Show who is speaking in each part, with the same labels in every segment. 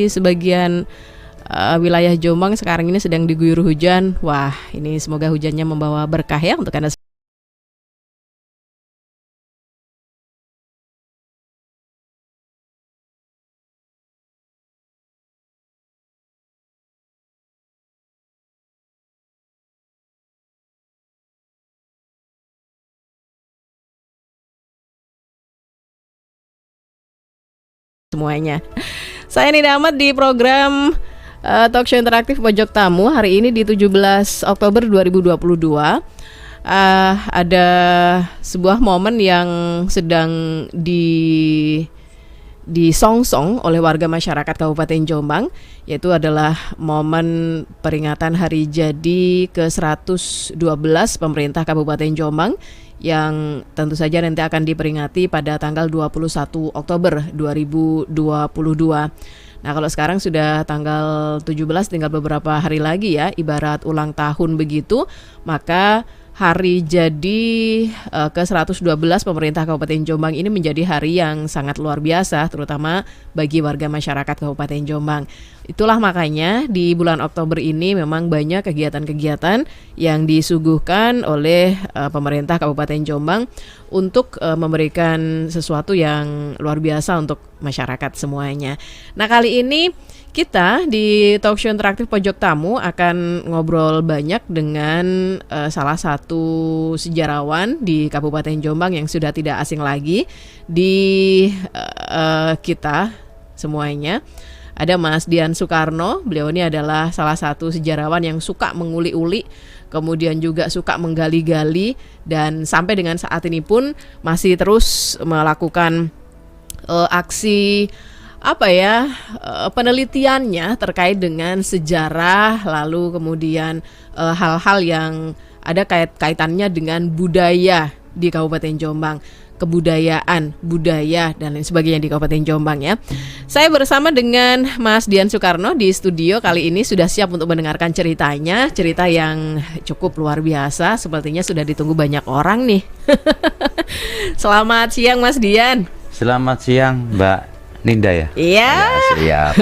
Speaker 1: sebagian wilayah Jombang sekarang ini sedang diguyur hujan. Wah, ini semoga hujannya membawa berkah ya untuk Anda semuanya. Saya Nida Ahmad di program Talkshow Interaktif Pojok Tamu hari ini di 17 Oktober 2022. Ada sebuah momen yang sedang disongsong oleh warga masyarakat Kabupaten Jombang, yaitu adalah momen peringatan hari jadi ke-112 pemerintah Kabupaten Jombang yang tentu saja nanti akan diperingati pada tanggal 21 Oktober 2022. Nah, kalau sekarang sudah tanggal 17, tinggal beberapa hari lagi ya, ibarat ulang tahun begitu, maka hari jadi ke-112 pemerintah Kabupaten Jombang ini menjadi hari yang sangat luar biasa, terutama bagi warga masyarakat Kabupaten Jombang. Itulah makanya di bulan Oktober ini memang banyak kegiatan-kegiatan yang disuguhkan oleh pemerintah Kabupaten Jombang untuk memberikan sesuatu yang luar biasa untuk masyarakat semuanya. Nah, kali ini kita di Talkshow Interaktif Pojok Tamu akan ngobrol banyak dengan salah satu sejarawan di Kabupaten Jombang yang sudah tidak asing lagi di kita semuanya. Ada Mas Dian Soekarno. Beliau ini adalah salah satu sejarawan yang suka menguli-uli, kemudian juga suka menggali-gali, dan sampai dengan saat ini pun masih terus melakukan aksi penelitiannya terkait dengan sejarah, lalu kemudian hal-hal yang ada kaitannya dengan budaya di Kabupaten Jombang, kebudayaan, budaya dan lain sebagainya di Kabupaten Jombang ya. Saya bersama dengan Mas Dian Soekarno di studio kali ini sudah siap untuk mendengarkan ceritanya, cerita yang cukup luar biasa, sepertinya sudah ditunggu banyak orang nih. Selamat siang Mas Dian.
Speaker 2: Selamat siang Mbak Ninda ya?
Speaker 1: Iya.
Speaker 2: Siap.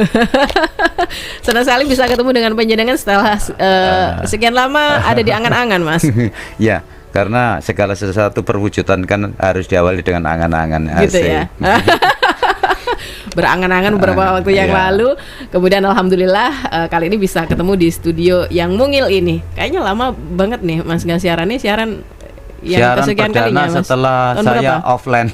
Speaker 1: Senang sekali bisa ketemu dengan panjenengan setelah sekian lama ada di angan-angan, Mas.
Speaker 2: Ya, karena segala sesuatu perwujudan kan harus diawali dengan angan-angan.
Speaker 1: Gitu ya. Berangan-angan beberapa waktu yang lalu, kemudian alhamdulillah kali ini bisa ketemu di studio yang mungil ini. Kayaknya lama banget nih Mas nggak siaran yang kesekian kalinya, Mas.
Speaker 2: Setelah tahun saya berapa? Offline.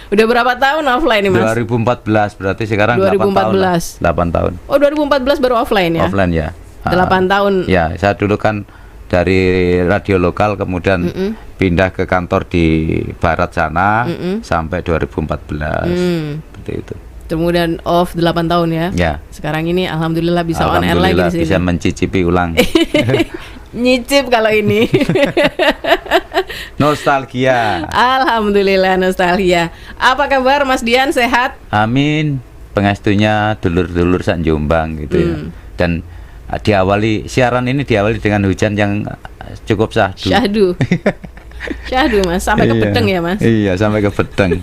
Speaker 1: Udah berapa tahun offline nih Mas?
Speaker 2: 2014, berarti sekarang
Speaker 1: 2014.
Speaker 2: 8 tahun.
Speaker 1: Oh, 2014 baru offline ya?
Speaker 2: Offline ya.
Speaker 1: 8 tahun.
Speaker 2: Ya, saya dulu kan dari radio lokal kemudian pindah ke kantor di barat sana sampai 2014. Seperti itu.
Speaker 1: Kemudian off 8 tahun ya? Ya. Sekarang ini alhamdulillah bisa on air lagi di sini.
Speaker 2: Bisa mencicipi ulang.
Speaker 1: Nyicip kalau ini.
Speaker 2: Nostalgia.
Speaker 1: Alhamdulillah nostalgia. Apa kabar Mas Dian, sehat?
Speaker 2: Amin. Pengestunya dulur-dulur sak Jombang gitu ya. Dan siaran ini diawali dengan hujan yang cukup syahdu. Syahdu Mas, sampai ke Bedeng ya Mas? Iya, sampai ke Bedeng.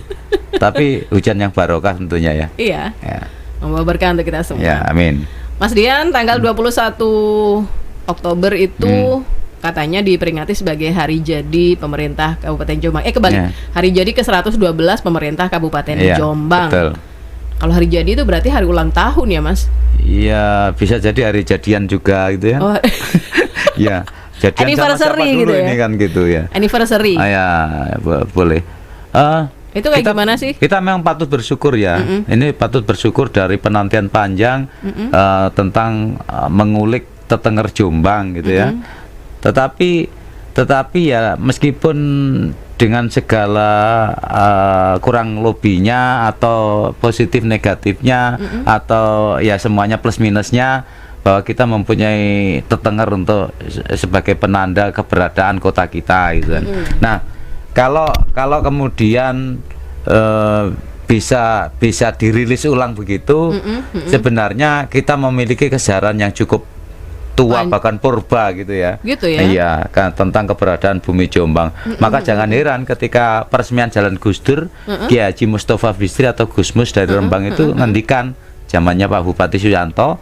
Speaker 2: Tapi hujan yang barokah tentunya ya.
Speaker 1: Iya. Ya. Membawa berkah untuk kita semua.
Speaker 2: Ya, amin.
Speaker 1: Mas Dian, tanggal 21 Oktober itu katanya diperingati sebagai hari jadi pemerintah Kabupaten Jombang. Kebalik, hari jadi ke-112 pemerintah Kabupaten Jombang. Betul. Kalau hari jadi itu berarti hari ulang tahun ya Mas? Iya,
Speaker 2: bisa jadi hari jadian juga gitu ya. Oh. Ya, jadian
Speaker 1: anniversary
Speaker 2: sama
Speaker 1: gitu ya?
Speaker 2: Ini kan gitu ya.
Speaker 1: Anniversary.
Speaker 2: Ya, boleh.
Speaker 1: Itu kayak gimana sih?
Speaker 2: Kita memang patut bersyukur ya. Ini patut bersyukur dari penantian panjang tentang mengulik tetenger Jombang gitu ya. Tetapi ya meskipun dengan segala kurang lebihnya atau positif negatifnya atau ya semuanya plus minusnya, bahwa kita mempunyai tetenger untuk sebagai penanda keberadaan kota kita gitu kan. Nah, kalau kemudian bisa dirilis ulang begitu, sebenarnya kita memiliki kesadaran yang cukup tua bahkan purba gitu ya.
Speaker 1: Gitu ya.
Speaker 2: Iya, kan tentang keberadaan bumi Jombang. Maka jangan heran ketika peresmian Jalan Gus Dur, Kiai Haji Mustafa Bisri atau Gusmus dari Rembang itu ngendikan zamannya Pak Bupati Suyanto.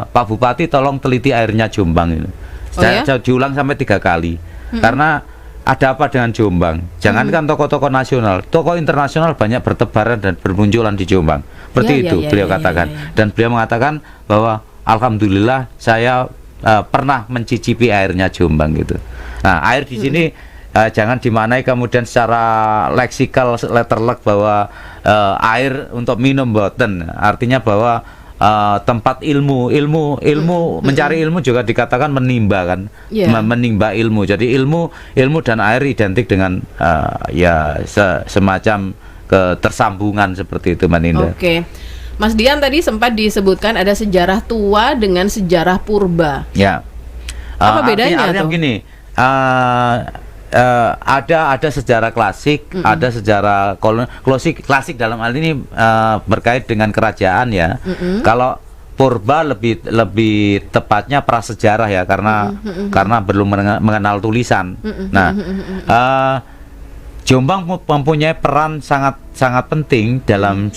Speaker 2: Pak Bupati tolong teliti airnya Jombang ini. Saya diulang sampai 3 kali. Karena ada apa dengan Jombang? Jangankan tokoh-tokoh nasional, tokoh internasional banyak bertebaran dan bermunculan di Jombang. Seperti itu beliau katakan. Dan beliau mengatakan bahwa alhamdulillah saya pernah mencicipi airnya Jombang gitu. Nah, air di sini jangan dimaknai kemudian secara leksikal letterlek bahwa air untuk minum boten. Artinya bahwa tempat ilmu mencari ilmu juga dikatakan menimba kan, menimba ilmu. Jadi ilmu dan air identik dengan semacam ketersambungan seperti itu, Mbak Ninda.
Speaker 1: Oke. Mas Dian tadi sempat disebutkan ada sejarah tua dengan sejarah purba.
Speaker 2: Ya.
Speaker 1: Apa bedanya
Speaker 2: artinya
Speaker 1: tuh?
Speaker 2: Begini, ada sejarah klasik, ada sejarah klasik dalam hal ini berkait dengan kerajaan ya. Kalau purba lebih tepatnya prasejarah ya, karena belum mengenal tulisan. Nah, Jombang mempunyai peran sangat penting dalam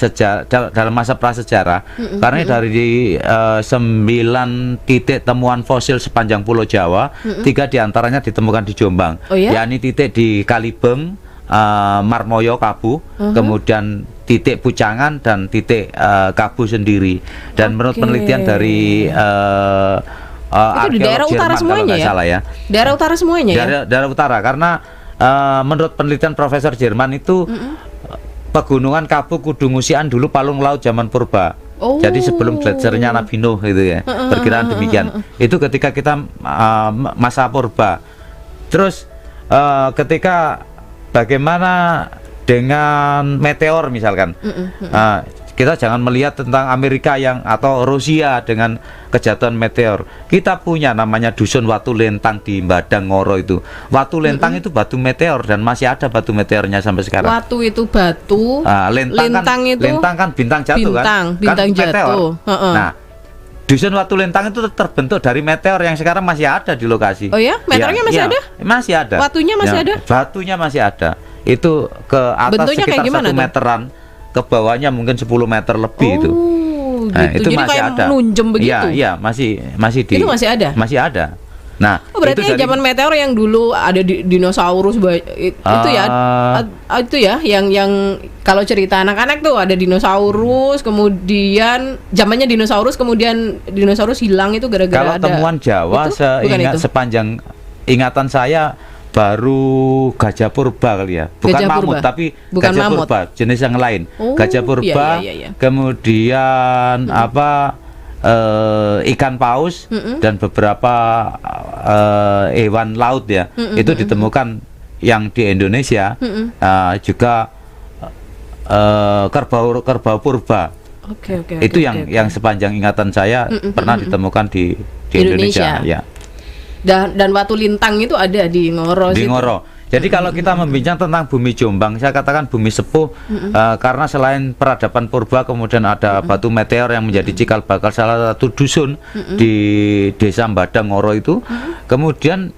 Speaker 2: masa prasejarah, karena dari 9 titik temuan fosil sepanjang Pulau Jawa, 3 diantaranya ditemukan di Jombang, yakni titik di Kalibeng, Marmoyo, Kabu, kemudian titik Pucangan dan titik Kabu sendiri. Dan menurut penelitian dari
Speaker 1: itu di daerah utara semuanya ya?
Speaker 2: Salah ya.
Speaker 1: Daerah utara semuanya ya?
Speaker 2: Daerah utara, karena menurut penelitian Profesor Jerman itu pegunungan Kabu Kudu Ngusian dulu palung laut zaman purba. Jadi sebelum gletsernya Nabi Nuh gitu ya. Perkiraan demikian. Itu ketika kita masa purba. Terus ketika bagaimana dengan meteor misalkan. Kita jangan melihat tentang Amerika atau Rusia dengan kejatuhan meteor. Kita punya namanya Dusun Watu Lentang di Badang Ngoro itu. Watu Lentang itu batu meteor dan masih ada batu meteornya sampai sekarang.
Speaker 1: Watu itu batu, lentang
Speaker 2: kan bintang jatuh
Speaker 1: bintang jatuh.
Speaker 2: Meteor. Nah, Dusun Watu Lentang itu terbentuk dari meteor yang sekarang masih ada di lokasi.
Speaker 1: Oh ya, meteornya masih ada?
Speaker 2: Masih ada.
Speaker 1: Watunya masih ada?
Speaker 2: Batunya masih ada. Itu ke atas bentuknya sekitar 1 meteran. Ke bawahnya mungkin 10 meter lebih itu. Nah,
Speaker 1: gitu.
Speaker 2: itu
Speaker 1: jadi
Speaker 2: masih
Speaker 1: kayak
Speaker 2: ada.
Speaker 1: Nunjem begitu.
Speaker 2: Iya, masih
Speaker 1: itu masih ada.
Speaker 2: Masih ada. Nah,
Speaker 1: berarti itu zaman meteor yang dulu ada dinosaurus itu ya yang kalau cerita anak-anak tuh ada dinosaurus, kemudian zamannya dinosaurus, kemudian dinosaurus hilang itu gara-gara
Speaker 2: kalau temuan Jawa sepanjang ingatan saya baru gajah purba kali ya, bukan mamut tapi gajah purba jenis yang lain. Gajah purba, kemudian ikan paus dan beberapa hewan laut ya, itu ditemukan yang di Indonesia. Juga kerbau purba. Itu yang sepanjang ingatan saya pernah ditemukan di Indonesia ya.
Speaker 1: Dan Watu Lintang itu ada di Ngoro.
Speaker 2: Di Ngoro. Jadi kalau kita membincang tentang bumi Jombang, saya katakan bumi sepuh karena selain peradaban purba, kemudian ada batu meteor yang menjadi cikal bakal salah satu dusun di desa Badang Ngoro itu. Kemudian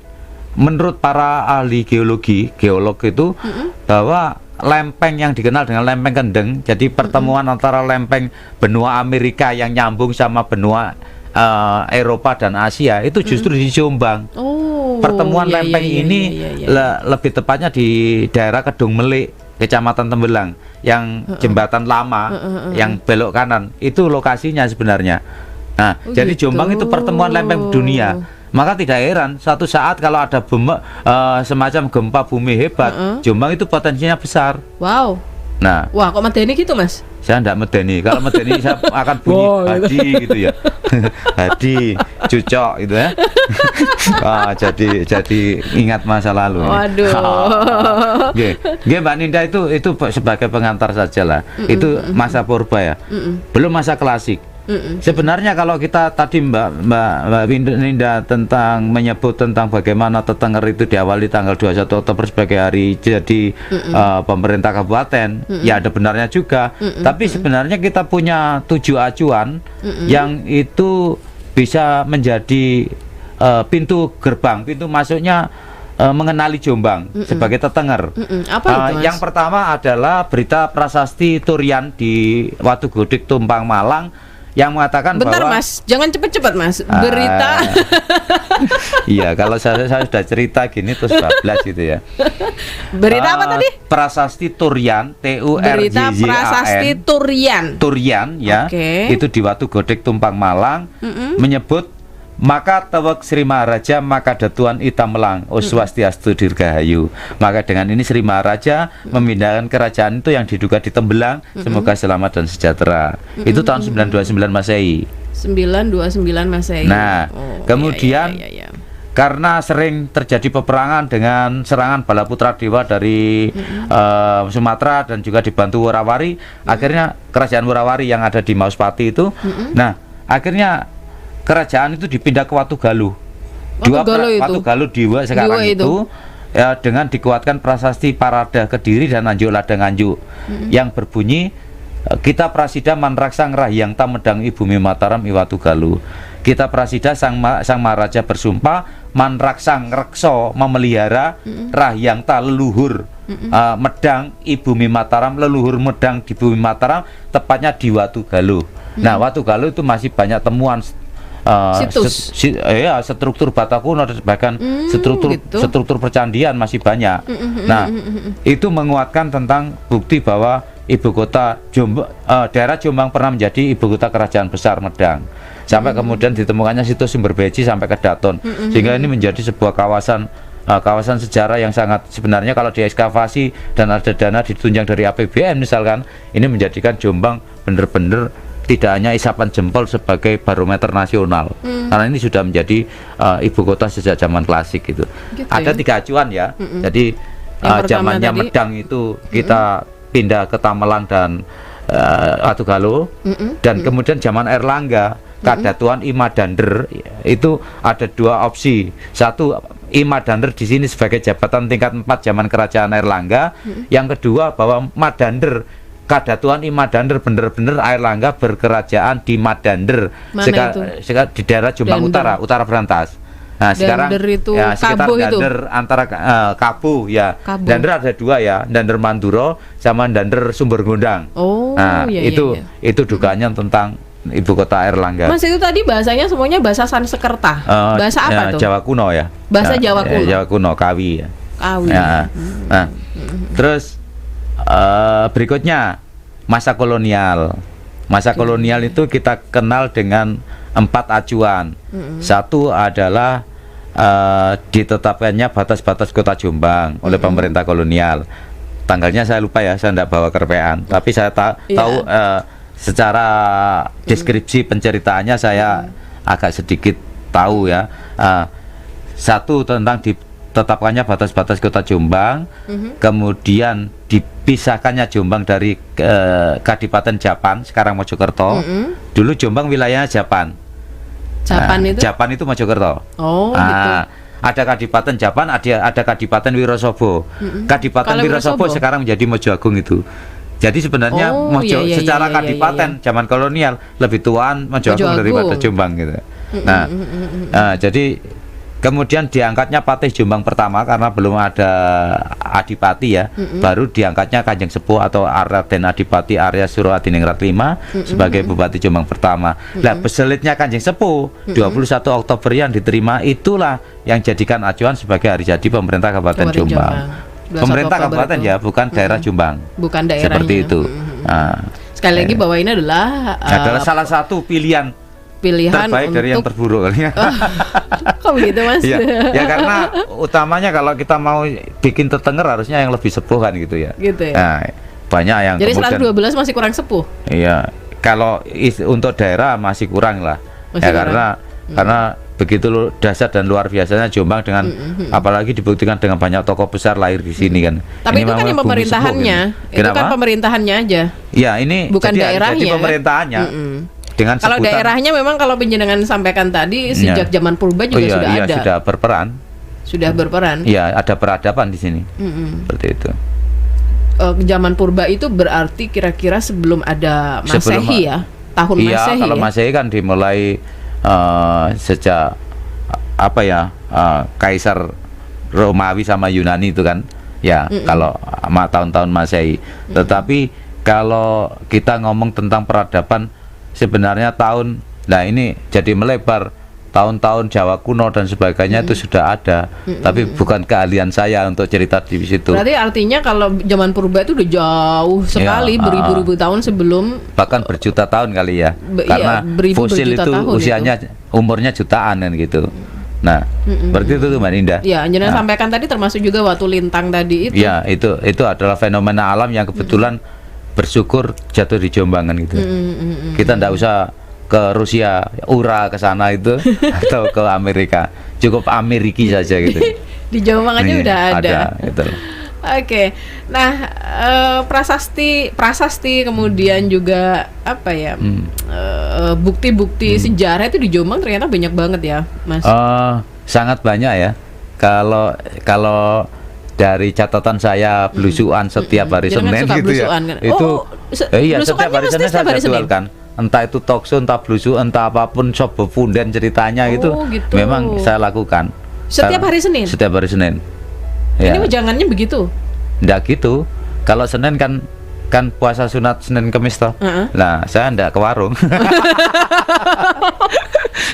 Speaker 2: menurut para ahli geolog itu bahwa lempeng yang dikenal dengan lempeng kendeng, jadi pertemuan antara lempeng benua Amerika yang nyambung sama benua Eropa dan Asia itu justru di Jombang. Pertemuan lempeng ini lebih tepatnya di daerah Kedung Melik, Kecamatan Tembelang, yang jembatan lama yang belok kanan itu lokasinya sebenarnya. Nah, jadi Jombang itu pertemuan lempeng dunia. Maka tidak heran suatu saat kalau ada semacam gempa bumi hebat, Jombang itu potensinya besar.
Speaker 1: Wow.
Speaker 2: Nah,
Speaker 1: wah, kok medeni gitu, Mas?
Speaker 2: Saya enggak medeni. Kalau medeni saya akan bunyi hadi gitu ya. Hadi, cucok gitu ya. Jadi ingat masa lalu.
Speaker 1: Waduh.
Speaker 2: Nggih, Mbak Ninda itu sebagai pengantar saja lah. Itu masa purba ya. Belum masa klasik. Sebenarnya kalau kita tadi Mbak Ninda tentang menyebut tentang bagaimana Tetenger itu diawali tanggal 21 Oktober sebagai hari jadi pemerintah kabupaten, ya ada benarnya juga. Tapi sebenarnya kita punya 7 acuan yang itu bisa menjadi pintu gerbang, pintu masuknya mengenali Jombang sebagai Tetenger.
Speaker 1: Apa itu, Mas?
Speaker 2: Yang pertama adalah berita prasasti Turian di Watu Godik Tumpang Malang yang mengatakan
Speaker 1: Bentar
Speaker 2: bahwa
Speaker 1: Mas, jangan cepet-cepet Mas. Berita
Speaker 2: iya, kalau saya sudah cerita gini terus bablas gitu ya.
Speaker 1: berita apa tadi?
Speaker 2: Prasasti Turian,
Speaker 1: Berita Prasasti
Speaker 2: Turian. Turian ya.
Speaker 1: Oke.
Speaker 2: Itu di Watu Godek Tumpang Malang menyebut maka tewek Sri Maharaja maka datuan Ita Melang Swastiastu Dirgahayu. Maka dengan ini Sri Maharaja memindahkan kerajaan itu yang diduga di Tembelang, semoga selamat dan sejahtera. Itu tahun 929 Masehi.
Speaker 1: 929 Masehi.
Speaker 2: Nah, kemudian
Speaker 1: iya.
Speaker 2: karena sering terjadi peperangan dengan serangan bala putra dewa dari Sumatera dan juga dibantu Worawari, akhirnya kerajaan Worawari yang ada di Mauspati itu, nah akhirnya kerajaan itu dipindah ke Watu Galuh. Watu Galuh Dewa sekarang itu ya, dengan dikuatkan prasasti Parada Kediri dan Anjuk Ladang Anjuk yang berbunyi kita prasida manraksang rahyang tamedang ibu Mataram iwatu Galuh. Kita prasida sang Maharaja bersumpah manraksang rekso memelihara rahyang ta leluhur medang ibu Mataram, leluhur medang di bumi Mataram, tepatnya di Watu Galuh. Nah, Watu Galuh itu masih banyak temuan struktur bata kuno, bahkan struktur percandian masih banyak. Nah, itu menguatkan tentang bukti bahwa ibu kota daerah Jombang pernah menjadi ibu kota kerajaan besar Medang. Sampai kemudian ditemukannya situs sumber Beji sampai ke Daton, sehingga ini menjadi sebuah kawasan sejarah yang sangat, sebenarnya kalau diekskavasi dan ada dana ditunjang dari APBN misalkan, ini menjadikan Jombang benar-benar tidak hanya isapan jempol sebagai barometer nasional, karena ini sudah menjadi ibu kota sejak zaman klasik gitu. Ada tiga acuan ya. Jadi zamannya Medang itu kita pindah ke Tamelang dan Watu Galuh, dan kemudian zaman Erlangga Kadatuan Imadander itu ada dua opsi. Satu, Imadander di sini sebagai jabatan tingkat 4 zaman kerajaan Erlangga. Yang kedua, bahwa Madander Kadatuan Imadander bener-bener Airlangga berkerajaan di Madander, di daerah Jombang Utara Berantas. Nah, sekarang
Speaker 1: itu
Speaker 2: ya sekitar Dander antara Kabu ya. Dander ada dua ya, Dander Manduro sama Dander Sumber Gondang. Nah, itu dugaannya tentang ibu kota Airlangga.
Speaker 1: Mas, itu tadi bahasanya semuanya bahasa Sanskerta. Bahasa apa tuh?
Speaker 2: Jawa kuno ya.
Speaker 1: Bahasa Jawa kuno.
Speaker 2: Jawa kuno, Kawi ya.
Speaker 1: Kawi.
Speaker 2: Ya. Nah, terus berikutnya masa kolonial. Masa kolonial itu kita kenal dengan 4 acuan. Satu adalah ditetapkannya batas-batas kota Jombang oleh pemerintah kolonial. Tanggalnya saya lupa ya, saya tidak bawa kerpean. Tapi saya tahu secara deskripsi penceritaannya saya agak sedikit tahu ya. Satu tentang ditetapkannya batas-batas kota Jombang, kemudian dipisahkannya Jombang dari Kadipaten Japan, sekarang Mojokerto. Dulu Jombang wilayahnya Japan. Japan itu Mojokerto.
Speaker 1: Gitu.
Speaker 2: Ada Kadipaten Japan, ada Kadipaten Wirosobo. Kadipaten Wirosobo sekarang menjadi Mojoagung itu. Jadi sebenarnya secara kadipaten zaman kolonial lebih tuaan Mojoagung daripada Jombang gitu. Jadi kemudian diangkatnya Patih Jombang pertama karena belum ada adipati ya, baru diangkatnya Kanjeng Sepuh atau Raden Adipati Arya Suro Adiningrat V sebagai Bupati Jombang pertama. Nah, peselitnya Kanjeng Sepuh 21 Oktober yang diterima itulah yang jadikan acuan sebagai hari jadi pemerintah Kabupaten Jombang. Pemerintah kabupaten ya, bukan daerah Jombang.
Speaker 1: Bukan daerahnya.
Speaker 2: Seperti itu.
Speaker 1: Sekali lagi bahwa ini adalah
Speaker 2: salah satu pilihan terbaik dari yang terburuk kali ya.
Speaker 1: Kok begitu Mas?
Speaker 2: Ya karena utamanya kalau kita mau bikin tetenger harusnya yang lebih sepuh kan gitu ya.
Speaker 1: Gitu ya.
Speaker 2: Nah, banyak yang
Speaker 1: jadi kemudian 112 masih kurang sepuh.
Speaker 2: Iya, kalau untuk daerah masih kurang lah. Karena begitu dahsyat dan luar biasanya Jombang dengan apalagi dibuktikan dengan banyak tokoh besar lahir di sini kan.
Speaker 1: Tapi ini itu kan yang pemerintahannya. Itu kan pemerintahannya aja.
Speaker 2: Ya, ini
Speaker 1: bukan daerahnya.
Speaker 2: Jadi pemerintahannya. Dengan
Speaker 1: kalau daerahnya memang kalau penjenengan sampaikan tadi sejak zaman purba juga sudah ada.
Speaker 2: Sudah berperan.
Speaker 1: Sudah berperan.
Speaker 2: Iya, ada peradaban di sini. Seperti itu.
Speaker 1: Zaman purba itu berarti kira-kira sebelum ada Masehi ya, tahun Masehi.
Speaker 2: Iya, kalau Masehi kan dimulai sejak Kaisar Romawi sama Yunani itu kan. Ya, kalau tahun-tahun Masehi. Tetapi kalau kita ngomong tentang peradaban sebenarnya nah ini jadi melebar tahun-tahun Jawa kuno dan sebagainya itu sudah ada, tapi bukan keahlian saya untuk cerita di situ.
Speaker 1: Berarti artinya kalau zaman purba itu udah jauh sekali, beribu-ribu tahun sebelum,
Speaker 2: bahkan berjuta tahun kali ya, karena fosil itu usianya umurnya jutaan kan gitu. Nah, berarti itu tuh Mbak Ninda.
Speaker 1: Ya, Anjana sampaikan tadi termasuk juga Watu Lintang tadi itu.
Speaker 2: Ya, itu adalah fenomena alam yang kebetulan bersyukur jatuh di Jombang kan gitu. Kita ndak usah ke Rusia, Ura ke sana itu atau ke Amerika, cukup Ameriki saja gitu.
Speaker 1: Di Jombang aja udah ada.
Speaker 2: Gitu.
Speaker 1: Oke, nah prasasti kemudian juga apa ya, bukti-bukti sejarah itu di Jombang ternyata banyak banget ya, Mas.
Speaker 2: Sangat banyak ya. Kalau dari catatan saya belusuan setiap hari Senin gitu ya.
Speaker 1: Kan?
Speaker 2: Itu iya setiap hari Senin saya jadwalkan. Entah itu talkshow, entah belusu, entah apapun, shop befunden ceritanya gitu. Memang saya lakukan.
Speaker 1: Setiap hari Senin?
Speaker 2: Setiap hari Senin.
Speaker 1: Ini jangannya begitu?
Speaker 2: Nggak gitu. Kalau Senin kan puasa sunat Senin Kemis toh. Nah, saya nggak ke warung.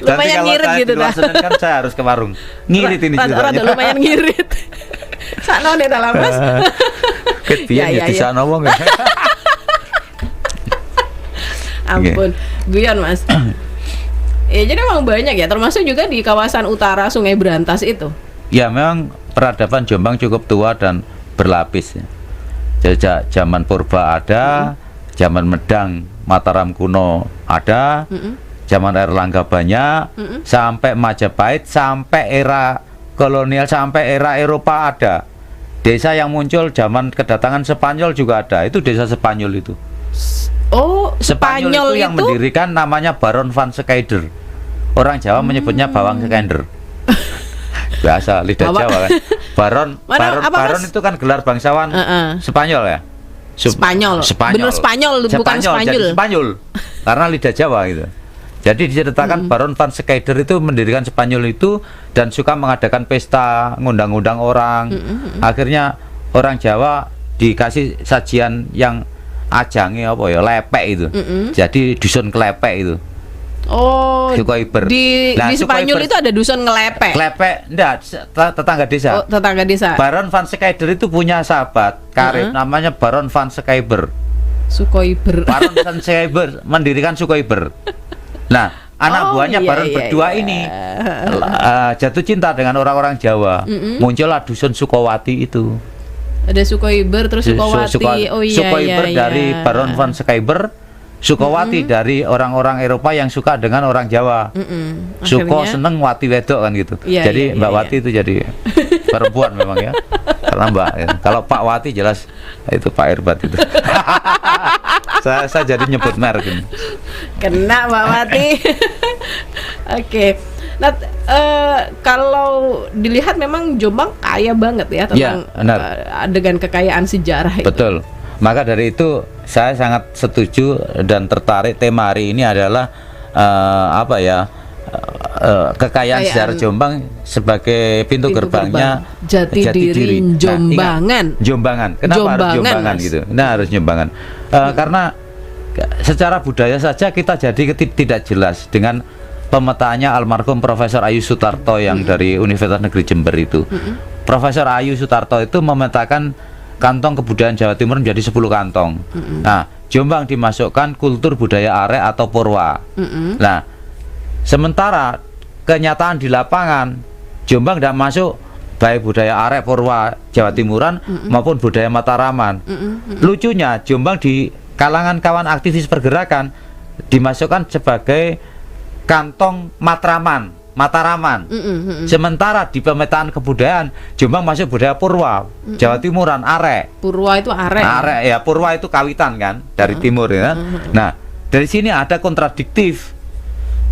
Speaker 1: Lumayan ngirit gitu dah.
Speaker 2: Senin kan saya harus ke warung. Ngirit ini ceritanya.
Speaker 1: Rada lumayan ngirit. Sakno nek dalam Mas.
Speaker 2: Kepian ya bisa ngomong ya.
Speaker 1: Ampun, guyon Mas. Ya jadi memang banyak ya, termasuk juga di kawasan utara Sungai Berantas itu.
Speaker 2: Ya memang peradaban Jombang cukup tua dan berlapis ya. Sejak zaman purba ada, zaman Medang Mataram kuno ada, zaman Erlangga banyak, sampai Majapahit, sampai era kolonial, sampai era Eropa ada. Desa yang muncul zaman kedatangan Spanyol juga ada. Itu desa Spanyol itu.
Speaker 1: Oh, Spanyol
Speaker 2: itu yang mendirikan namanya Baron van Scheider. Orang Jawa menyebutnya Bawang Scheider. Biasa lidah Jawa kan. Baron itu kan gelar bangsawan Spanyol ya.
Speaker 1: Spanyol. Benar Spanyol, bukan Spanyol.
Speaker 2: Spanyol. Karena lidah Jawa gitu. Jadi diceritakan Baron van Scheider itu mendirikan Spanyol itu dan suka mengadakan pesta, ngundang-undang orang. Akhirnya orang Jawa dikasih sajian yang ajangnya apa ya, lepek itu. Jadi dusun kelepek itu.
Speaker 1: Oh,
Speaker 2: Sukoiber.
Speaker 1: Di Spanyol itu ada dusun ngelepek.
Speaker 2: Kelepek, enggak, tetangga desa.
Speaker 1: Oh, tetangga desa.
Speaker 2: Baron van Scheider itu punya sahabat karib namanya Baron van Scheiber.
Speaker 1: Sukoiber.
Speaker 2: Baron van Scheiber mendirikan Sukoiber. Nah, anak buahnya Baron berdua ini jatuh cinta dengan orang-orang Jawa. Muncullah dusun Sukowati itu.
Speaker 1: Ada Sukoiber terus Sukowati.
Speaker 2: Sukoiber dari Baron van Scheiber, Sukowati dari orang-orang Eropa yang suka dengan orang Jawa. Suko seneng Wati wedok kan gitu. Jadi Mbak Wati itu jadi perempuan memang ya. Karena Mbak ya. Kalau Pak Wati jelas itu Pak Irbat itu. saya jadi nyebut merek ini.
Speaker 1: Kena Mbak Wati. Oke. Nah, kalau dilihat memang Jombang kaya banget ya tentang dengan kekayaan sejarah itu.
Speaker 2: Betul. Maka dari itu saya sangat setuju dan tertarik tema hari ini adalah kekayaan sejarah Jombang sebagai pintu gerbangnya
Speaker 1: jati diri Jombangan.
Speaker 2: Jombangan. Kenapa harus Jombangan gitu? Nah, harus Jombangan. Karena secara budaya saja kita jadi tidak jelas dengan pemetaannya almarhum Profesor Ayu Sutarto yang dari Universitas Negeri Jember itu. Profesor Ayu Sutarto itu memetakan kantong kebudayaan Jawa Timur menjadi 10 kantong. Nah, Jombang dimasukkan kultur budaya Arek atau Purwa. Nah, sementara kenyataan di lapangan Jombang tidak masuk baik budaya Arek, Purwa, Jawa Timuran maupun budaya Mataraman. Lucunya Jombang di kalangan kawan aktivis pergerakan dimasukkan sebagai kantong Mataraman. Sementara di pemetaan kebudayaan Jombang masuk budaya Purwa, Jawa Timuran, Arek.
Speaker 1: Purwa itu Arek.
Speaker 2: Arek ya, Purwa itu kawitan kan dari timur ya. Nah, dari sini ada kontradiktif.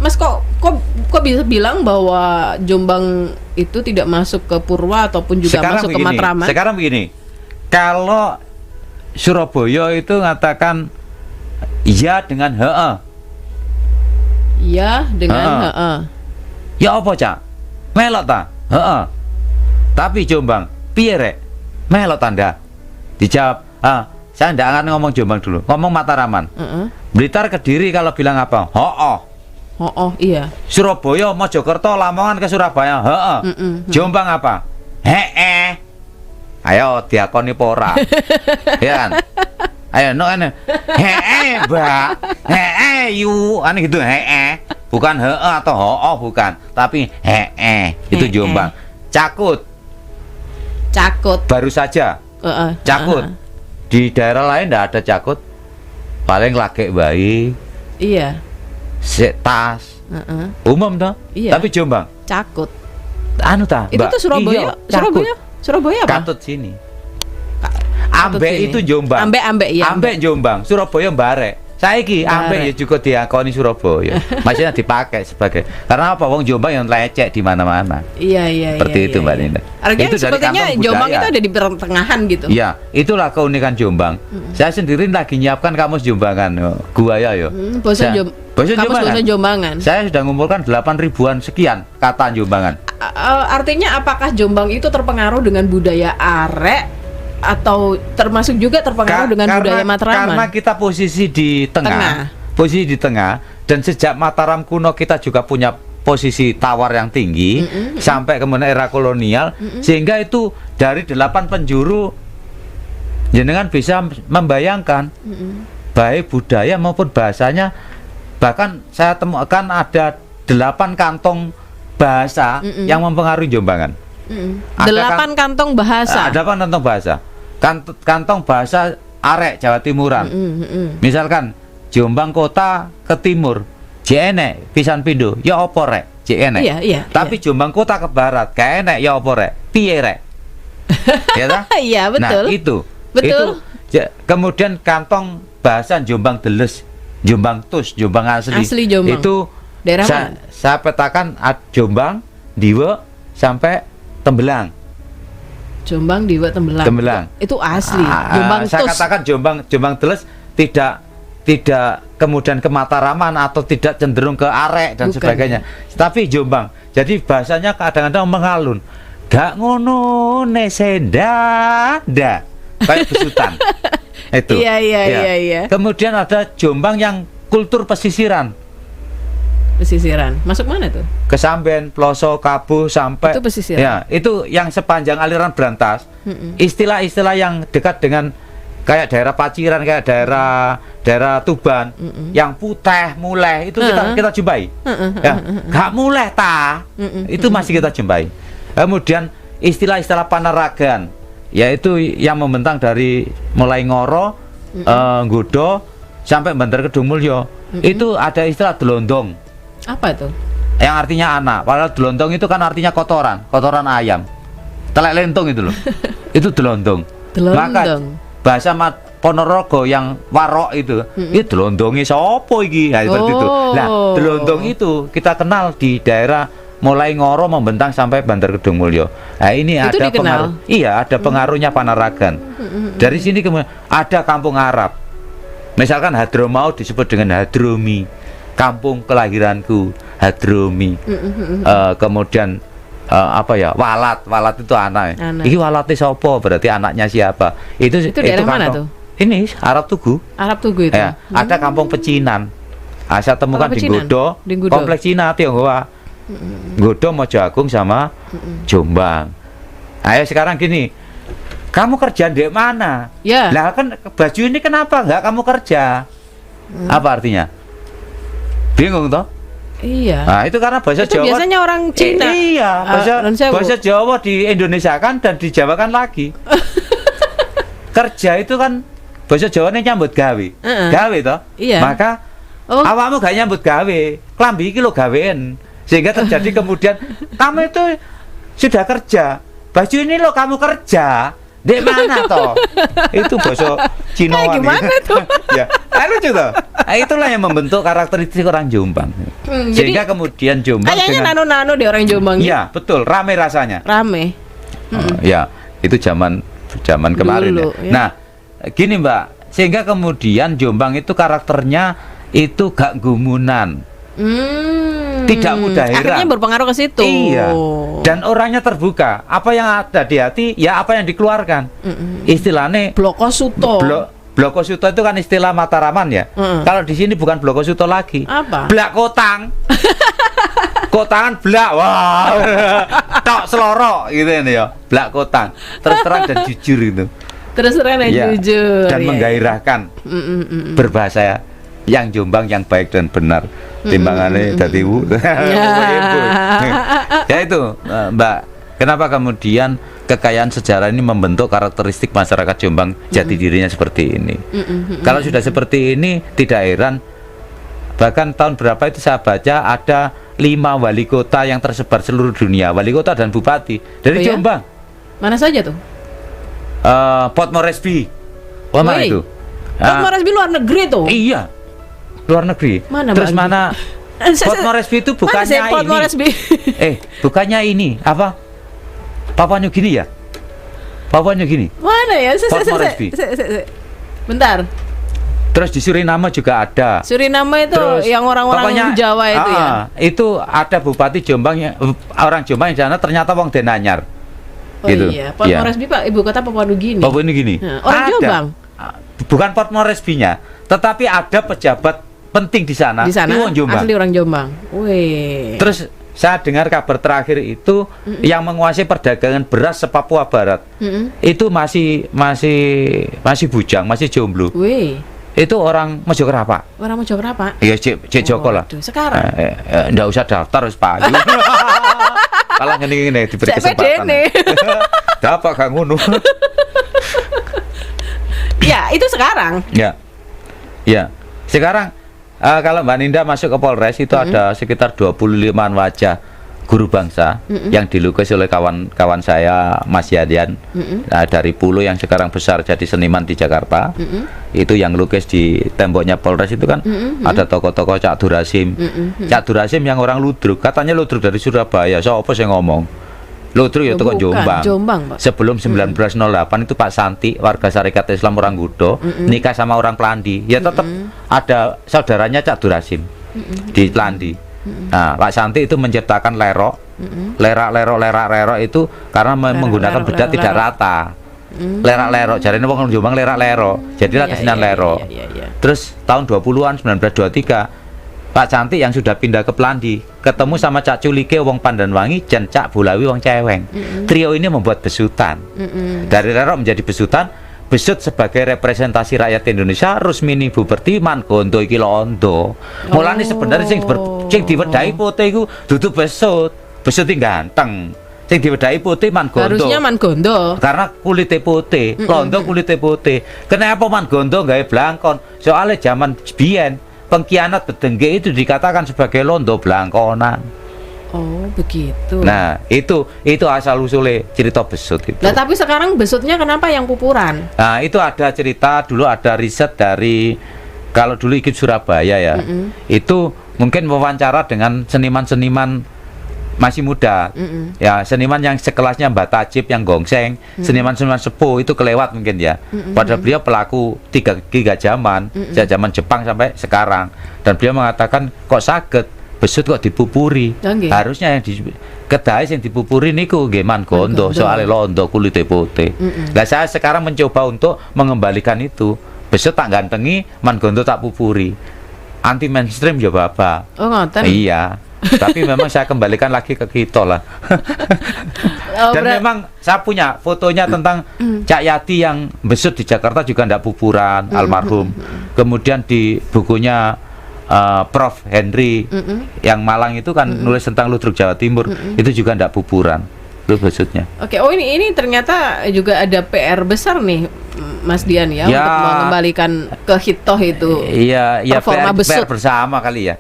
Speaker 1: Mas kok bisa bilang bahwa Jombang itu tidak masuk ke Purwa ataupun juga masuk ke Matraman?
Speaker 2: Sekarang begini. Kalau Surabaya itu mengatakan iya dengan heeh.
Speaker 1: Iya dengan heeh.
Speaker 2: Ya apa cak? Melok ta? Heeh. Tapi Jombang piye rek? Melok tanda. Dijawab, saya tidak akan ngomong Jombang dulu, ngomong Mataraman. Blitar Kediri kalau bilang apa?
Speaker 1: Oh, iya.
Speaker 2: Surabaya, Mojokerto, Lamongan ke Surabaya. Jombang apa? Ayo diakoni pora. Ya kan? Ayo no ane. Mbak. Yu, ane gitu bukan atau bukan, tapi itu Jombang. Cakut baru saja. Cakut. Di daerah lain enggak ada Cakut. Paling lagek bayi.
Speaker 1: Iya.
Speaker 2: Tas. Umum toh.
Speaker 1: Iya.
Speaker 2: Tapi Jombang
Speaker 1: Cakut.
Speaker 2: Anu ta,
Speaker 1: Itu tuh Surabaya. Surabaya apa?
Speaker 2: Katut sini. Ambek itu Jombang.
Speaker 1: Ambek ya.
Speaker 2: Ambek Jombang, Surabaya Barek. Saiki ambek ya juga diakoni Surabaya. Maksudnya dipakai sebagai karena apa? Wong Jombang yang lecek di mana-mana.
Speaker 1: Iya.
Speaker 2: Seperti itu Mbak Nina.
Speaker 1: Artinya
Speaker 2: itu
Speaker 1: sepertinya
Speaker 2: dari
Speaker 1: Jombang
Speaker 2: budaya.
Speaker 1: itu ada di pertengahan gitu.
Speaker 2: Iya, itulah keunikan Jombang. Saya sendiri lagi nyiapkan kamus Jombangan. Gua ya yo.
Speaker 1: Bahasa
Speaker 2: Jombangan.
Speaker 1: Jombangan.
Speaker 2: Saya sudah ngumpulkan 8 ribuan sekian kata Jombangan.
Speaker 1: Artinya apakah Jombang itu terpengaruh dengan budaya arek atau termasuk juga terpengaruh dengan budaya Mataraman?
Speaker 2: Karena kita posisi di tengah. Posisi di tengah dan sejak Mataram kuno kita juga punya posisi tawar yang tinggi sampai kemudian era kolonial sehingga itu dari 8 penjuru jenengan bisa membayangkan baik budaya maupun bahasanya. Bahkan saya temukan ada 8 kantong bahasa yang mempengaruhi Jombangan.
Speaker 1: 8 kantong bahasa.
Speaker 2: 8 kantong bahasa. Kantong bahasa arek Jawa Timuran. Misalkan Jombang kota ke timur, jenek pisan pindo, ya opo rek, jenek.
Speaker 1: Iya.
Speaker 2: Tapi Jombang kota ke barat, kayak enek ya opo rek, piye rek. Ya ta?
Speaker 1: Iya, betul.
Speaker 2: Nah, itu.
Speaker 1: Betul.
Speaker 2: Kemudian kantong bahasa Jombang Deles, Jombang Tus, Jombang asli.
Speaker 1: Asli Jombang.
Speaker 2: Itu
Speaker 1: daerah mana?
Speaker 2: Saya petakan Jombang, Diwe sampai Tembelang.
Speaker 1: Jombang, Diwe, Tembelang. Itu asli. Jombang
Speaker 2: saya
Speaker 1: Tus.
Speaker 2: katakan Jombang Deles tidak kemudian ke Mataraman atau tidak cenderung ke arek dan
Speaker 1: Bukan.
Speaker 2: sebagainya. Tapi Jombang. Jadi bahasanya kadang-kadang mengalun. Gak ngono nesendada. Kayak besutan. Itu.
Speaker 1: Iya.
Speaker 2: Kemudian ada Jombang yang kultur pesisiran.
Speaker 1: Pesisiran. Masuk mana tuh?
Speaker 2: Kesamben, Ploso, Kabuh sampai
Speaker 1: Itu pesisiran.
Speaker 2: Ya, itu yang sepanjang aliran Brantas. Istilah-istilah yang dekat dengan kayak daerah Paciran, kayak daerah Tuban, yang putih, mulai itu kita jumpai. Ya, gak mulai ta. Itu masih kita jumpai. Kemudian istilah-istilah Panaragan, yaitu yang membentang dari mulai Ngoro, Nggodo sampai Bantar Kedung Mulyo. Itu ada istilah delondong.
Speaker 1: Apa tuh?
Speaker 2: Yang artinya anak. Padahal delondong itu kan artinya kotoran ayam. Telek lentong itu loh. Itu delondong. Maka bahasa Ponorogo yang warok itu delondongi sopo iki. Nah, seperti itu. Nah, delondong itu kita kenal di daerah mulai Ngoro membentang sampai Bantar Kedung Mulyo. Nah, ini itu ada dikenal. Pengaruh. Iya, ada pengaruhnya Panaragan. Dari sini kemudian ada kampung Arab. Misalkan Hadromaut disebut dengan Hadromi. Kampung kelahiranku Hadromi. Kemudian Walat itu anak. Ini Walatnya sopo, berarti anaknya siapa? Itu
Speaker 1: daerah mana tuh?
Speaker 2: Ini Arab Tugu
Speaker 1: itu.
Speaker 2: Ya, ada kampung Pecinan. Saya temukan di Nggodo, kompleks Cina Tionghoa. Nggodo, Mojo Agung sama Jombang. Ayo sekarang gini, kamu kerja di mana?
Speaker 1: Ya.
Speaker 2: Lah kan baju ini kenapa nggak kamu kerja? Apa artinya? Bingung toh?
Speaker 1: Iya.
Speaker 2: Nah, itu karena bahasa
Speaker 1: itu
Speaker 2: Jawa.
Speaker 1: Biasanya orang Cina.
Speaker 2: Iya, bahasa Jawa di Indonesia kan dan di Jawa kan lagi. Kerja itu kan bahasa Jawa ini nyambut gawe. Gawe toh?
Speaker 1: Iya.
Speaker 2: Maka awakmu gak nyambut gawe, klambi iki lho gawean. Sehingga terjadi kemudian kamu itu sudah kerja. Baju ini lo kamu kerja. Di mana toh? Itu bahasa Cina.
Speaker 1: Gimana tuh?
Speaker 2: Ya, lucu toh. Itulah yang membentuk karakteristik orang Jombang. Sehingga kemudian Jombang
Speaker 1: kayaknya nano-nano deh orang Jombang.
Speaker 2: Iya, betul, rame rasanya.
Speaker 1: Rame.
Speaker 2: Ya, itu zaman kemarin dulu, ya. Nah, gini Mbak, sehingga kemudian Jombang itu karakternya itu gak gumunan. Tidak mudah heran.
Speaker 1: Akhirnya berpengaruh ke situ.
Speaker 2: Iya. Dan orangnya terbuka. Apa yang ada di hati, ya apa yang dikeluarkan. Istilahnya
Speaker 1: bloko suto.
Speaker 2: Blokosuto itu kan istilah Mataraman ya. Kalau di sini bukan Blokosuto lagi.
Speaker 1: Apa?
Speaker 2: Blak kotang. Kotangan blak, wah, tok selorok gitu ini ya, blak kotang, terus terang dan jujur itu.
Speaker 1: Terus terang dan
Speaker 2: Ya,
Speaker 1: jujur.
Speaker 2: dan
Speaker 1: ya,
Speaker 2: menggairahkan berbahasa yang Jombang yang baik dan benar. Timbangannya dadi wu. Ya itu, Mbak. Kenapa kemudian kekayaan sejarah ini membentuk karakteristik masyarakat Jombang jati dirinya seperti ini? Kalau sudah seperti ini, tidak heran. Bahkan tahun berapa itu saya baca ada 5 wali kota yang tersebar seluruh dunia, wali kota dan bupati dari Jombang.
Speaker 1: Mana saja tuh?
Speaker 2: Port Moresby. Mana itu?
Speaker 1: Port Moresby luar negeri tuh.
Speaker 2: Iya, luar negeri.
Speaker 1: Mana,
Speaker 2: terus mana? Port Moresby itu bukannya
Speaker 1: Port
Speaker 2: ini?
Speaker 1: Moresby?
Speaker 2: Bukannya ini apa? Papua New Guinea ya? Papua New Guinea.
Speaker 1: Mana ya?
Speaker 2: Port Moresby. Bentar.
Speaker 1: Bentar.
Speaker 2: Terus di Suriname juga ada.
Speaker 1: Suriname itu
Speaker 2: Terus,
Speaker 1: yang orang-orang Jawa itu ya.
Speaker 2: Itu ada bupati Jombang yang orang Jombang yang di sana ternyata wong Denanyar.
Speaker 1: Oh gitu. Iya, Port Moresby Pak, ibu kota Papua New Guinea.
Speaker 2: Papua New Guinea.
Speaker 1: Orang
Speaker 2: ada.
Speaker 1: Jombang.
Speaker 2: Bukan Port Moresby-nya, tetapi ada pejabat penting di sana.
Speaker 1: Di sana asli orang Jombang. Wih.
Speaker 2: Terus saya dengar kabar terakhir itu yang menguasai perdagangan beras se-Papua Barat. Itu masih bujang, masih jomblo.
Speaker 1: Wih.
Speaker 2: Itu orang Mojokerto.
Speaker 1: Orang Mojokerto.
Speaker 2: Iya, Cek Joko lah.
Speaker 1: Sekarang.
Speaker 2: Nggak usah daftar wis Pak. Kalau ngene diberi kesempatan. Dapat gak ngono.
Speaker 1: Ya, itu sekarang.
Speaker 2: Ya. Ya. Sekarang kalau Mbak Ninda masuk ke Polres itu ada sekitar 25-an wajah guru bangsa yang dilukis oleh kawan-kawan saya Mas Yadian dari Pulo yang sekarang besar jadi seniman di Jakarta. Itu yang lukis di temboknya Polres itu kan ada tokoh-tokoh Cak Durasim. Cak Durasim yang orang Ludruk, katanya Ludruk dari Surabaya. Siapa sih ngomong? Ludruk ya toko Jombang.
Speaker 1: Jombang, Pak.
Speaker 2: Sebelum 1908 itu Pak Santi warga Syarikat Islam orang Gudo nikah sama orang Plandi. Ya tetap ada saudaranya Cak Durasim di Plandi. Nah, Pak Santi itu menciptakan lerok, lerak itu karena menggunakan bedak tidak rata. Lerak-lerok, jarine wong Jombang lerak-lerok. Jadilah kesenian lerok. Terus tahun 20-an 1923 Pak Santi yang sudah pindah ke Plandi ketemu sama Cak Culike wong Pandanwangi dan Cak Bulawi wong Ceweng. Trio ini membuat besutan. Dari lerok menjadi besutan. Besut sebagai representasi rakyat Indonesia Rusmini Buperti Mangondo iki londo. Mulane sebenarnya sing diwedahi putih iku dudu besut. Besut iki ganteng. Sing diwedahi putih Mangondo.
Speaker 1: Harusnya Mangondo.
Speaker 2: Karena kulitnya putih, londo kulitnya putih. Kenapa Mangondo gawe blangkon? Soalnya zaman biyen pengkhianat bedengge itu dikatakan sebagai londo blangkonan.
Speaker 1: Oh, begitu.
Speaker 2: Nah, itu asal usulnya cerita besut itu.
Speaker 1: Nah, tapi sekarang besutnya kenapa yang pupuran?
Speaker 2: Nah, itu ada cerita dulu, ada riset dari kalau dulu ikut Surabaya ya. Itu mungkin wawancara dengan seniman-seniman masih muda. Ya, seniman yang sekelasnya Mbak Tajib yang gongseng, seniman-seniman sepuh itu kelewat mungkin ya. Padahal beliau pelaku tiga zaman, sejak zaman Jepang sampai sekarang. Dan beliau mengatakan kok saged besut kok dipupuri. Harusnya yang kedai yang dipupuri niku nggih Mangondo, soalnya londo kulite putih. Nah, saya sekarang mencoba untuk mengembalikan itu. Besut tak gantengi, Mangondo tak pupuri. Anti mainstream ya Bapak.
Speaker 1: Oh, ngoten.
Speaker 2: Iya. Tapi memang saya kembalikan lagi ke kita lah. Dan memang saya punya fotonya tentang Cak Yati yang besut di Jakarta juga ndak pupuran, almarhum. Kemudian di bukunya Prof. Henry yang Malang itu kan nulis tentang Ludruk Jawa Timur, itu juga ndak pupuran itu besutnya.
Speaker 1: Oke, oh ini ternyata juga ada PR besar nih Mas Dian ya, untuk mengembalikan ke hitoh itu.
Speaker 2: Iya,
Speaker 1: performa besut.
Speaker 2: PR bersama kali ya.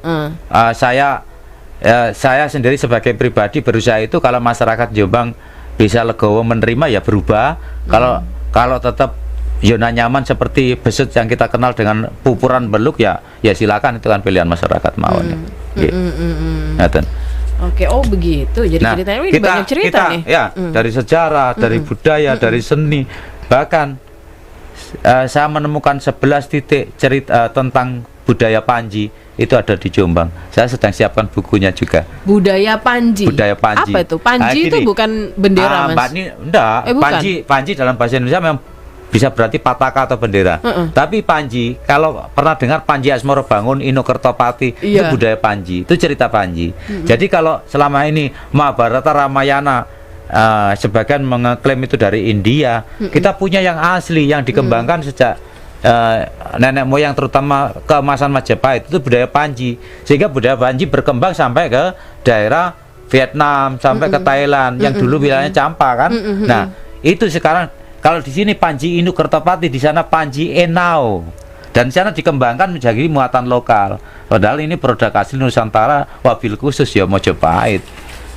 Speaker 2: Saya sendiri sebagai pribadi berusaha itu kalau masyarakat Jombang bisa legowo menerima ya berubah. Kalau tetap zona nyaman seperti besut yang kita kenal dengan pupuran beluk ya silakan, itu kan pilihan masyarakat maunya.
Speaker 1: Oke, oh begitu. Jadi ceritanya ini banyak cerita nih.
Speaker 2: Ya, dari sejarah, dari budaya, dari seni, bahkan saya menemukan 11 titik cerita tentang budaya Panji itu ada di Jombang. Saya sedang siapkan bukunya juga.
Speaker 1: Budaya Panji.
Speaker 2: Budaya Panji.
Speaker 1: Apa itu? Panji itu bukan bendera, Mas?
Speaker 2: Enggak. Panji dalam bahasa Indonesia memang bisa berarti pataka atau bendera. Tapi Panji, kalau pernah dengar Panji Asmoro Bangun, Ino Kertopati, itu budaya Panji, itu cerita Panji. Jadi kalau selama ini Mahabharata Ramayana sebagian mengeklaim itu dari India, kita punya yang asli yang dikembangkan sejak nenek moyang, terutama keemasan Majapahit, itu budaya Panji. Sehingga budaya Panji berkembang sampai ke daerah Vietnam, sampai ke Thailand yang dulu wilayahnya Champa kan. Nah, itu sekarang kalau di sini Panji Inu Kertopati, di sana Panji Enau, dan di sana dikembangkan menjadi muatan lokal. Padahal ini produk asli Nusantara, wabil khusus ya Mojopahit.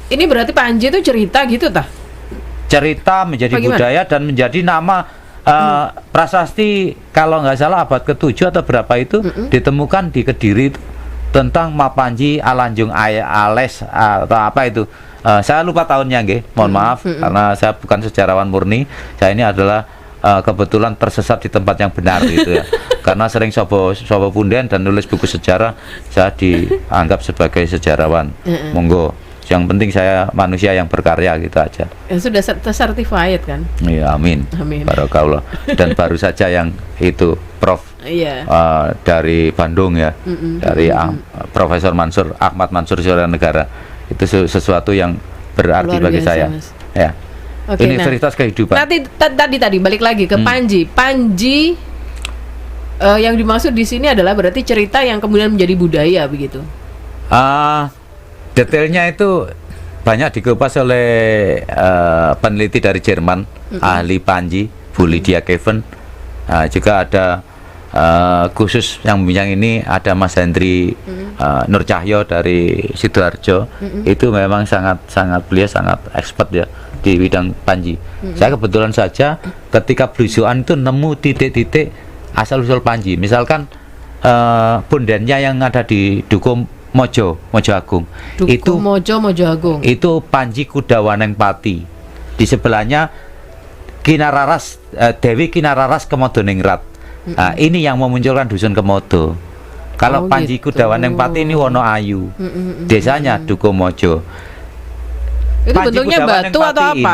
Speaker 1: Ini berarti Panji itu cerita gitu tah?
Speaker 2: Cerita menjadi budaya dan menjadi nama prasasti, kalau nggak salah abad ke-7 atau berapa itu ditemukan di Kediri tentang Mapanji Alanjung Ales atau apa itu. Saya lupa tahunnya, mohon maaf karena saya bukan sejarawan murni. Saya ini adalah kebetulan tersesat di tempat yang benar gitu ya. Karena sering sobo punden dan nulis buku sejarah, saya dianggap sebagai sejarawan. Monggo. Yang penting saya manusia yang berkarya gitu aja.
Speaker 1: Ya sudah certified kan?
Speaker 2: Iya, amin.
Speaker 1: Amin.
Speaker 2: Barakallah. Dan baru saja yang itu Prof. Dari Bandung ya, dari Profesor Mansur Ahmad Mansur Surya Negara. Itu sesuatu yang berarti bagi saya.
Speaker 1: Mas.
Speaker 2: Ya. Universitas kehidupan.
Speaker 1: Tadi balik lagi ke Panji. Panji yang dimaksud di sini adalah berarti cerita yang kemudian menjadi budaya begitu.
Speaker 2: Detailnya itu banyak dikupas oleh peneliti dari Jerman, ahli Panji, Bu Lydia Kevin. Juga ada khusus yang membimbing ini ada Mas Hendri Nur Cahyo dari Sidoarjo. Itu memang beliau sangat expert ya di bidang Panji. Saya kebetulan saja ketika belusuan itu nemu titik-titik asal usul Panji. Misalkan bundennya yang ada di Dukuh Mojo Agung. Mojo Agung. Itu Panji Kudawaneng Pati. Di sebelahnya Kinararas, Dewi Kinararas Kemodoningrat. Nah, ini yang memunculkan dusun Kemodo. Kalau Panji Kudawaneng Pati ini Wonoayu. Desanya Dukuh Mojo.
Speaker 1: Itu Panji bentuknya batu atau apa?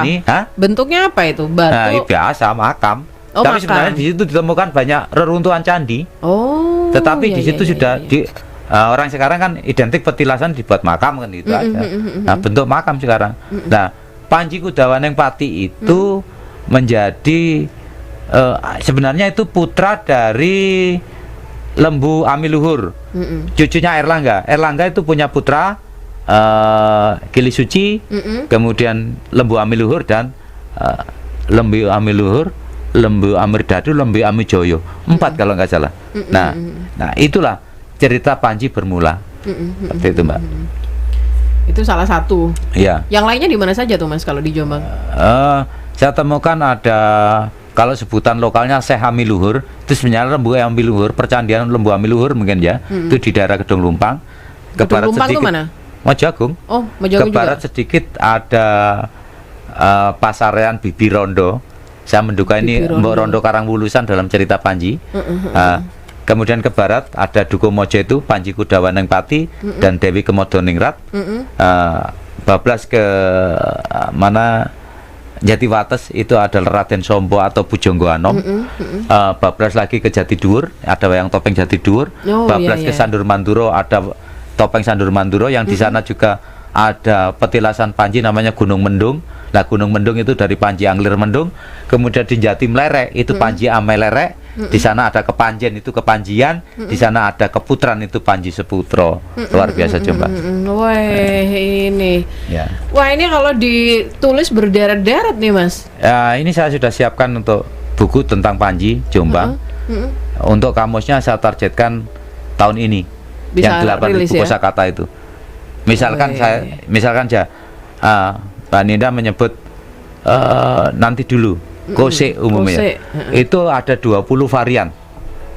Speaker 1: Bentuknya apa itu? Batu.
Speaker 2: Nah, biasa makam. Tapi sebenarnya di situ ditemukan banyak reruntuhan candi. Tetapi di situ sudah orang sekarang kan identik petilasan dibuat makam kan itu aja. Nah, bentuk makam sekarang. Nah, Panji Kudawaneng Pati itu menjadi sebenarnya itu putra dari Lembu Amiluhur, cucunya Erlangga. Erlangga itu punya putra Gili Suci, kemudian Lembu Amiluhur dan Lembu Amiluhur, Lembu Amirdadu, Lembu Amijoyo, 4 kalau nggak salah. Nah, itulah cerita Panji bermula. Seperti itu, Mbak.
Speaker 1: Itu salah satu.
Speaker 2: Iya.
Speaker 1: Yang lainnya di mana saja tuh, Mas, kalau di Jombang?
Speaker 2: Saya temukan ada, kalau sebutan lokalnya Syekh Amiluhur, itu sebenarnya Lembu Amiluhur, percandian Lembu Amiluhur mungkin ya. Itu di daerah Gedung Lumpang. Ke barat
Speaker 1: Lumpang
Speaker 2: sedikit.
Speaker 1: Itu mana?
Speaker 2: Mojo Agung.
Speaker 1: Oh, Mojo Agung.
Speaker 2: Ke barat sedikit ada Pasarean Bibi Rondo. Saya menduga ini Mbok Rondo Karangwulusan dalam cerita Panji. Kemudian ke barat ada Dukuh Mojo itu Panji Kudawaneng Pati dan Dewi Kemodoningrat. Bablas ke mana Jatiwates itu adalah Raden Sompo atau Pujangga Anom. Bablas lagi ke Jatiduwur ada Wayang Topeng Jatiduwur. Bablas ke Sandur Manduro ada Topeng Sandur Manduro yang di sana juga ada petilasan Panji namanya Gunung Mendung. Nah, Gunung Mendung itu dari Panji Anglir Mendung. Kemudian di Jati Mlerek itu Panji Ame Lerek. Di sana ada Kepanjen itu Kepanjian. Di sana ada Keputran itu Panji Seputro. Luar biasa coba.
Speaker 1: Wah, ini.
Speaker 2: Ya.
Speaker 1: Wah, ini kalau ditulis berderet-deret nih, Mas.
Speaker 2: Ya, ini saya sudah siapkan untuk buku tentang Panji Jombang. Untuk kamusnya saya targetkan tahun ini.
Speaker 1: Bisa
Speaker 2: yang 8.000 kosakata itu. Misalkan Mbak Ninda menyebut nanti dulu Kose umumnya. Itu ada 20 varian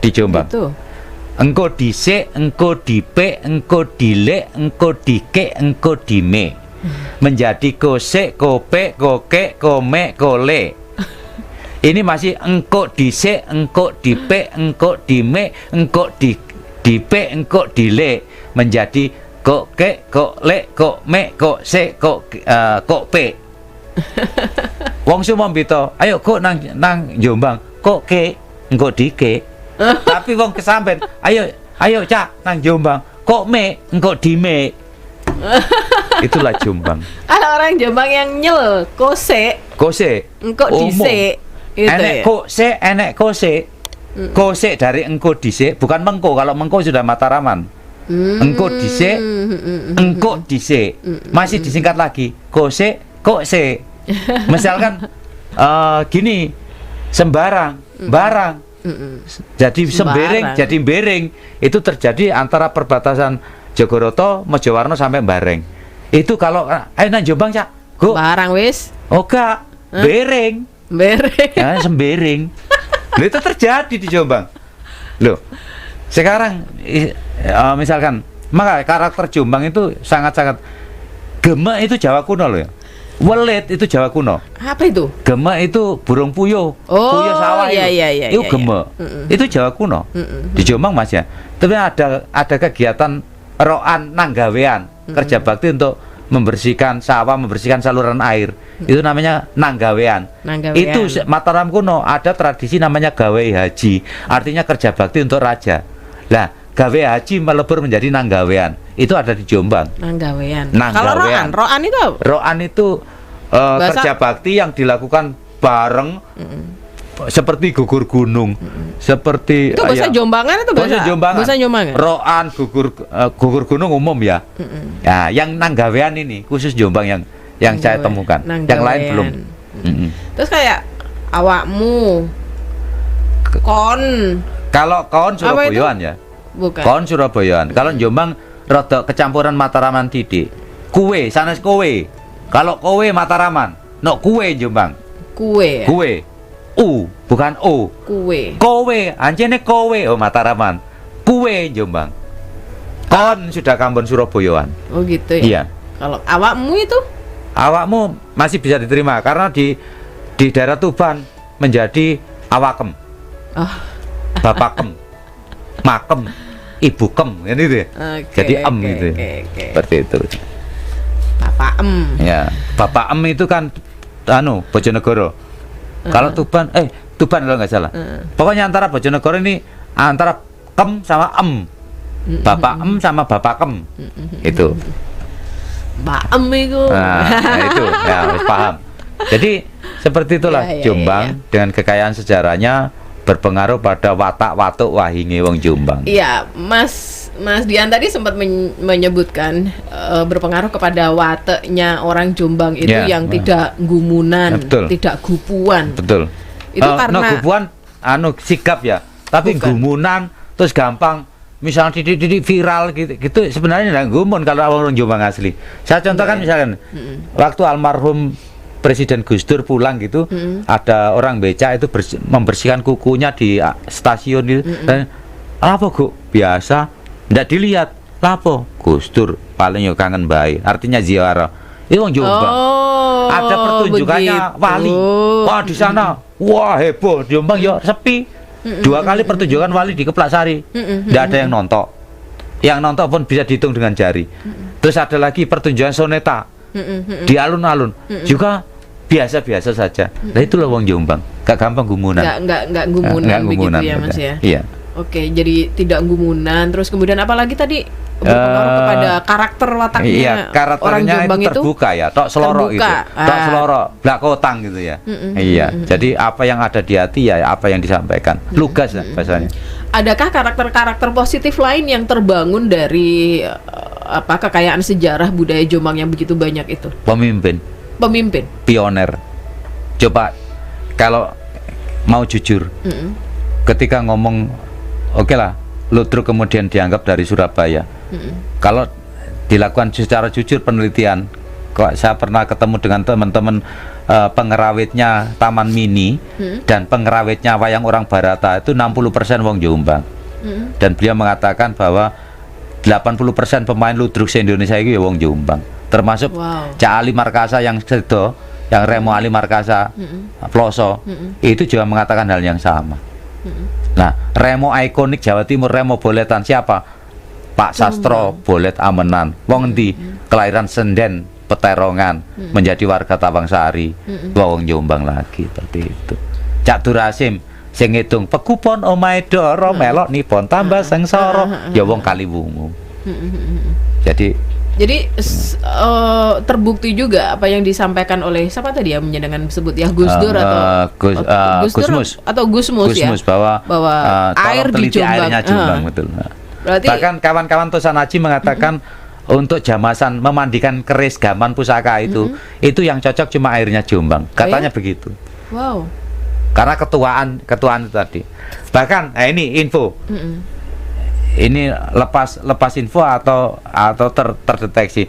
Speaker 2: di Jombang.
Speaker 1: Itu.
Speaker 2: Engko dise, engko dipe, engko dile, engko dike, engko dime. Menjadi kose, kope, koke, kome, kole. Ini masih engko dise, engko dipe, engko dime, engko dipe, engko dile. Menjadi kok ke, kok le, kok me, kok se, kok pe. Wong Sumombito, ayo kok nang Jombang, kok ke engko dike. Tapi wong kesampen, ayo Cak nang Jombang, kok me engko dime. Itulah Jombang.
Speaker 1: Ada orang Jombang yang nyel, kose engko dise.
Speaker 2: Enek kose, enek kose. Kose dari engko dise, bukan mengko. Kalau mengko sudah Mataraman. Engko dise, engko dise. Masih disingkat lagi, kose, kokse. Misalkan gini, sembarang, barang. Jadi sembereng, jadi bereng. Itu terjadi antara perbatasan Jogoroto, Mojowarno sampai Bareng. Itu kalau ayo nang Jombang Cak, go.
Speaker 1: Barang wis.
Speaker 2: Oga, bereng.
Speaker 1: Bereng.
Speaker 2: Ya, sembereng. Loh, itu terjadi di Jombang. Loh. Sekarang misalkan, maka karakter Jombang itu sangat-sangat gemek itu Jawa kuno loh ya. Welit itu Jawa kuno.
Speaker 1: Apa itu?
Speaker 2: Gemek itu burung puyuh.
Speaker 1: Oh,
Speaker 2: puyuh sawah
Speaker 1: iya,
Speaker 2: itu.
Speaker 1: iya, iya,
Speaker 2: Itu
Speaker 1: iya,
Speaker 2: gemek. Itu Jawa kuno. Di Jombang Mas ya. Tapi ada kegiatan roan nanggawean, kerja bakti untuk membersihkan sawah, membersihkan saluran air. Itu namanya nanggawean. Itu Mataram kuno ada tradisi namanya gawe haji. Artinya kerja bakti untuk raja. Lah, gawe haji melebur menjadi nanggawean. Itu ada di Jombang.
Speaker 1: Nanggawean. Kalau roan itu apa?
Speaker 2: Roan itu kerja bakti yang dilakukan bareng, seperti gugur gunung, seperti
Speaker 1: itu bahasa Jombangan itu
Speaker 2: bahasa Jombangan.
Speaker 1: Bahasa Jombangan.
Speaker 2: Roan gugur gunung umum ya. Ya, yang nanggawean ini khusus Jombang yang saya temukan. Yang lain belum.
Speaker 1: Terus kayak awakmu kon.
Speaker 2: Kalau kon Surabayaan ya.
Speaker 1: Bukan.
Speaker 2: Kon Surabayaan. Kalau Jombang rada kecampuran Mataraman titik. Kue sanes kowe. Kalau kowe Mataraman, no kue Jombang.
Speaker 1: Kue.
Speaker 2: Kue. Bukan O.
Speaker 1: Kue.
Speaker 2: Kowe, anjene kowe Mataraman. Kue Jombang. Kon sudah kampung Surabayaan.
Speaker 1: Oh gitu ya.
Speaker 2: Iya.
Speaker 1: Kalau awakmu itu?
Speaker 2: Awakmu masih bisa diterima karena di daerah Tuban menjadi awakem.
Speaker 1: Oh.
Speaker 2: Bapakem. Makem. Ibukem kan itu ya. Jadi gitu. Seperti itu.
Speaker 1: Bapak
Speaker 2: Ya, Bapak itu kan Bojonegoro. Kalau Tuban kalau nggak salah. Pokoknya antara Bojonegoro ini antara kem sama Bapak sama Bapak kem. Itu.
Speaker 1: Mbak itu.
Speaker 2: Nah, itu ya harus paham. Jadi seperti itulah Jombang dengan kekayaan sejarahnya berpengaruh pada watak-watuk wahinge wong Jombang.
Speaker 1: Iya, Mas Dian tadi sempat menyebutkan berpengaruh kepada wataknya orang Jombang itu yang tidak gumunan, tidak gupuan.
Speaker 2: Betul.
Speaker 1: Itu karena
Speaker 2: gupuan sikap ya, tapi gumunan terus gampang. Misalnya titik viral gitu sebenarnya nggak gumun kalau orang Jombang asli. Saya contohkan misalkan waktu almarhum Presiden Gus Dur pulang gitu, ada orang beca itu membersihkan kukunya di stasiun gitu. Dan apa kok biasa, ndak dilihat. Lapo Gus Dur paling yo kangen bae. Artinya ziarah. Itu orang Jombang. Ada pertunjukannya wali. Wah di sana, wah heboh. Jombang yo sepi. 2 kali pertunjukan wali di Keplaksari. Ndak ada yang nonton. Yang nonton pun bisa dihitung dengan jari. Terus ada lagi pertunjukan soneta di alun-alun juga biasa-biasa saja. Nah itulah wong Jombang, gak gampang gumunan.
Speaker 1: Gak gumunan begitu ya Mas ya.
Speaker 2: Iya.
Speaker 1: Oke, jadi tidak gumunan. Terus kemudian apa lagi tadi berpengaruh kepada karakter wataknya orang Jombang itu
Speaker 2: terbuka ya, tok seloro gitu. Tok seloro, blak kotang gitu ya. Iya. Jadi apa yang ada di hati ya apa yang disampaikan. Lugas lah bahasanya.
Speaker 1: Adakah karakter-karakter positif lain yang terbangun dari kekayaan sejarah budaya Jombang yang begitu banyak itu?
Speaker 2: Pemimpin, pioner. Coba kalau mau jujur, ketika ngomong, oke lah, Ludruk kemudian dianggap dari Surabaya. Kalau dilakukan secara jujur penelitian, kok saya pernah ketemu dengan teman-teman pengerawitnya Taman Mini dan pengerawitnya Wayang Orang Barata itu 60% wong Jombang. Dan beliau mengatakan bahwa 80% pemain ludruk se-Indonesia itu ya wong Jombang. Termasuk Cak Ali Markasa yang sedo, yang Remo Ali Markasa Ploso, itu juga mengatakan hal yang sama. Nah, Remo ikonik Jawa Timur, Remo Boletan siapa? Pak Sastro Bolet Amenan. Wong endi? Kelahiran Senden, Peterongan, menjadi warga Tawangsari, wong Jombang lagi seperti itu. Cak Durasim sing ngitung pekupon omahe doro melok nipon tambah sengsara ya wong Kaliwungu.
Speaker 1: Jadi terbukti juga apa yang disampaikan oleh siapa tadi ya dengan sebut ya Gus Dur atau
Speaker 2: Gusmus
Speaker 1: atau Gusmus ya
Speaker 2: bahwa
Speaker 1: air di Jombang.
Speaker 2: Airnya Jombang betul.
Speaker 1: Berarti,
Speaker 2: bahkan kawan-kawan Tosan Haji mengatakan untuk jamasan memandikan keris gaman pusaka itu yang cocok cuma airnya Jombang. Katanya begitu.
Speaker 1: Wow.
Speaker 2: Karena ketuaan itu tadi. Bahkan ini info. Ini lepas info atau terdeteksi.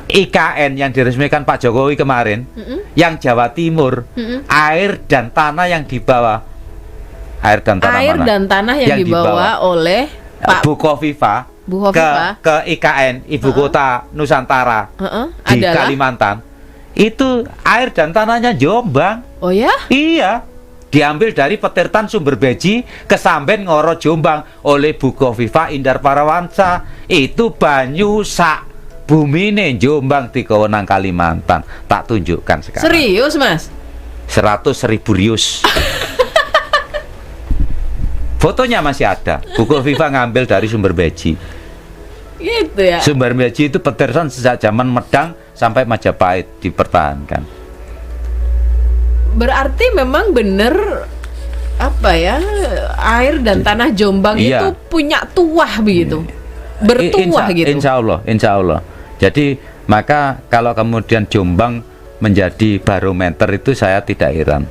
Speaker 2: IKN yang diresmikan Pak Jokowi kemarin, yang Jawa Timur, air dan tanah yang dibawa, air dan tanah yang dibawa oleh Pak Bukoviva ke IKN ibu kota Nusantara di Kalimantan, itu air dan tanahnya Jombang.
Speaker 1: Oh ya?
Speaker 2: Iya. Diambil dari Petirtan Sumber Beji ke Samben Ngoro Jombang oleh Bukoviva Indar Parawansa. Itu banyu sak bumine Jombang di kewenang Kalimantan. Tak tunjukkan sekarang.
Speaker 1: Serius Mas?
Speaker 2: 100.000 rius. Fotonya masih ada. Bukoviva ngambil dari Sumber Beji.
Speaker 1: Gitu ya.
Speaker 2: Sumber Beji itu Petirtan sejak zaman Medang sampai Majapahit dipertahankan.
Speaker 1: Berarti memang benar apa ya, air dan tanah Jombang itu punya tuah begitu, bertuah gitu.
Speaker 2: Insya Allah. Jadi maka kalau kemudian Jombang menjadi barometer itu saya tidak heran.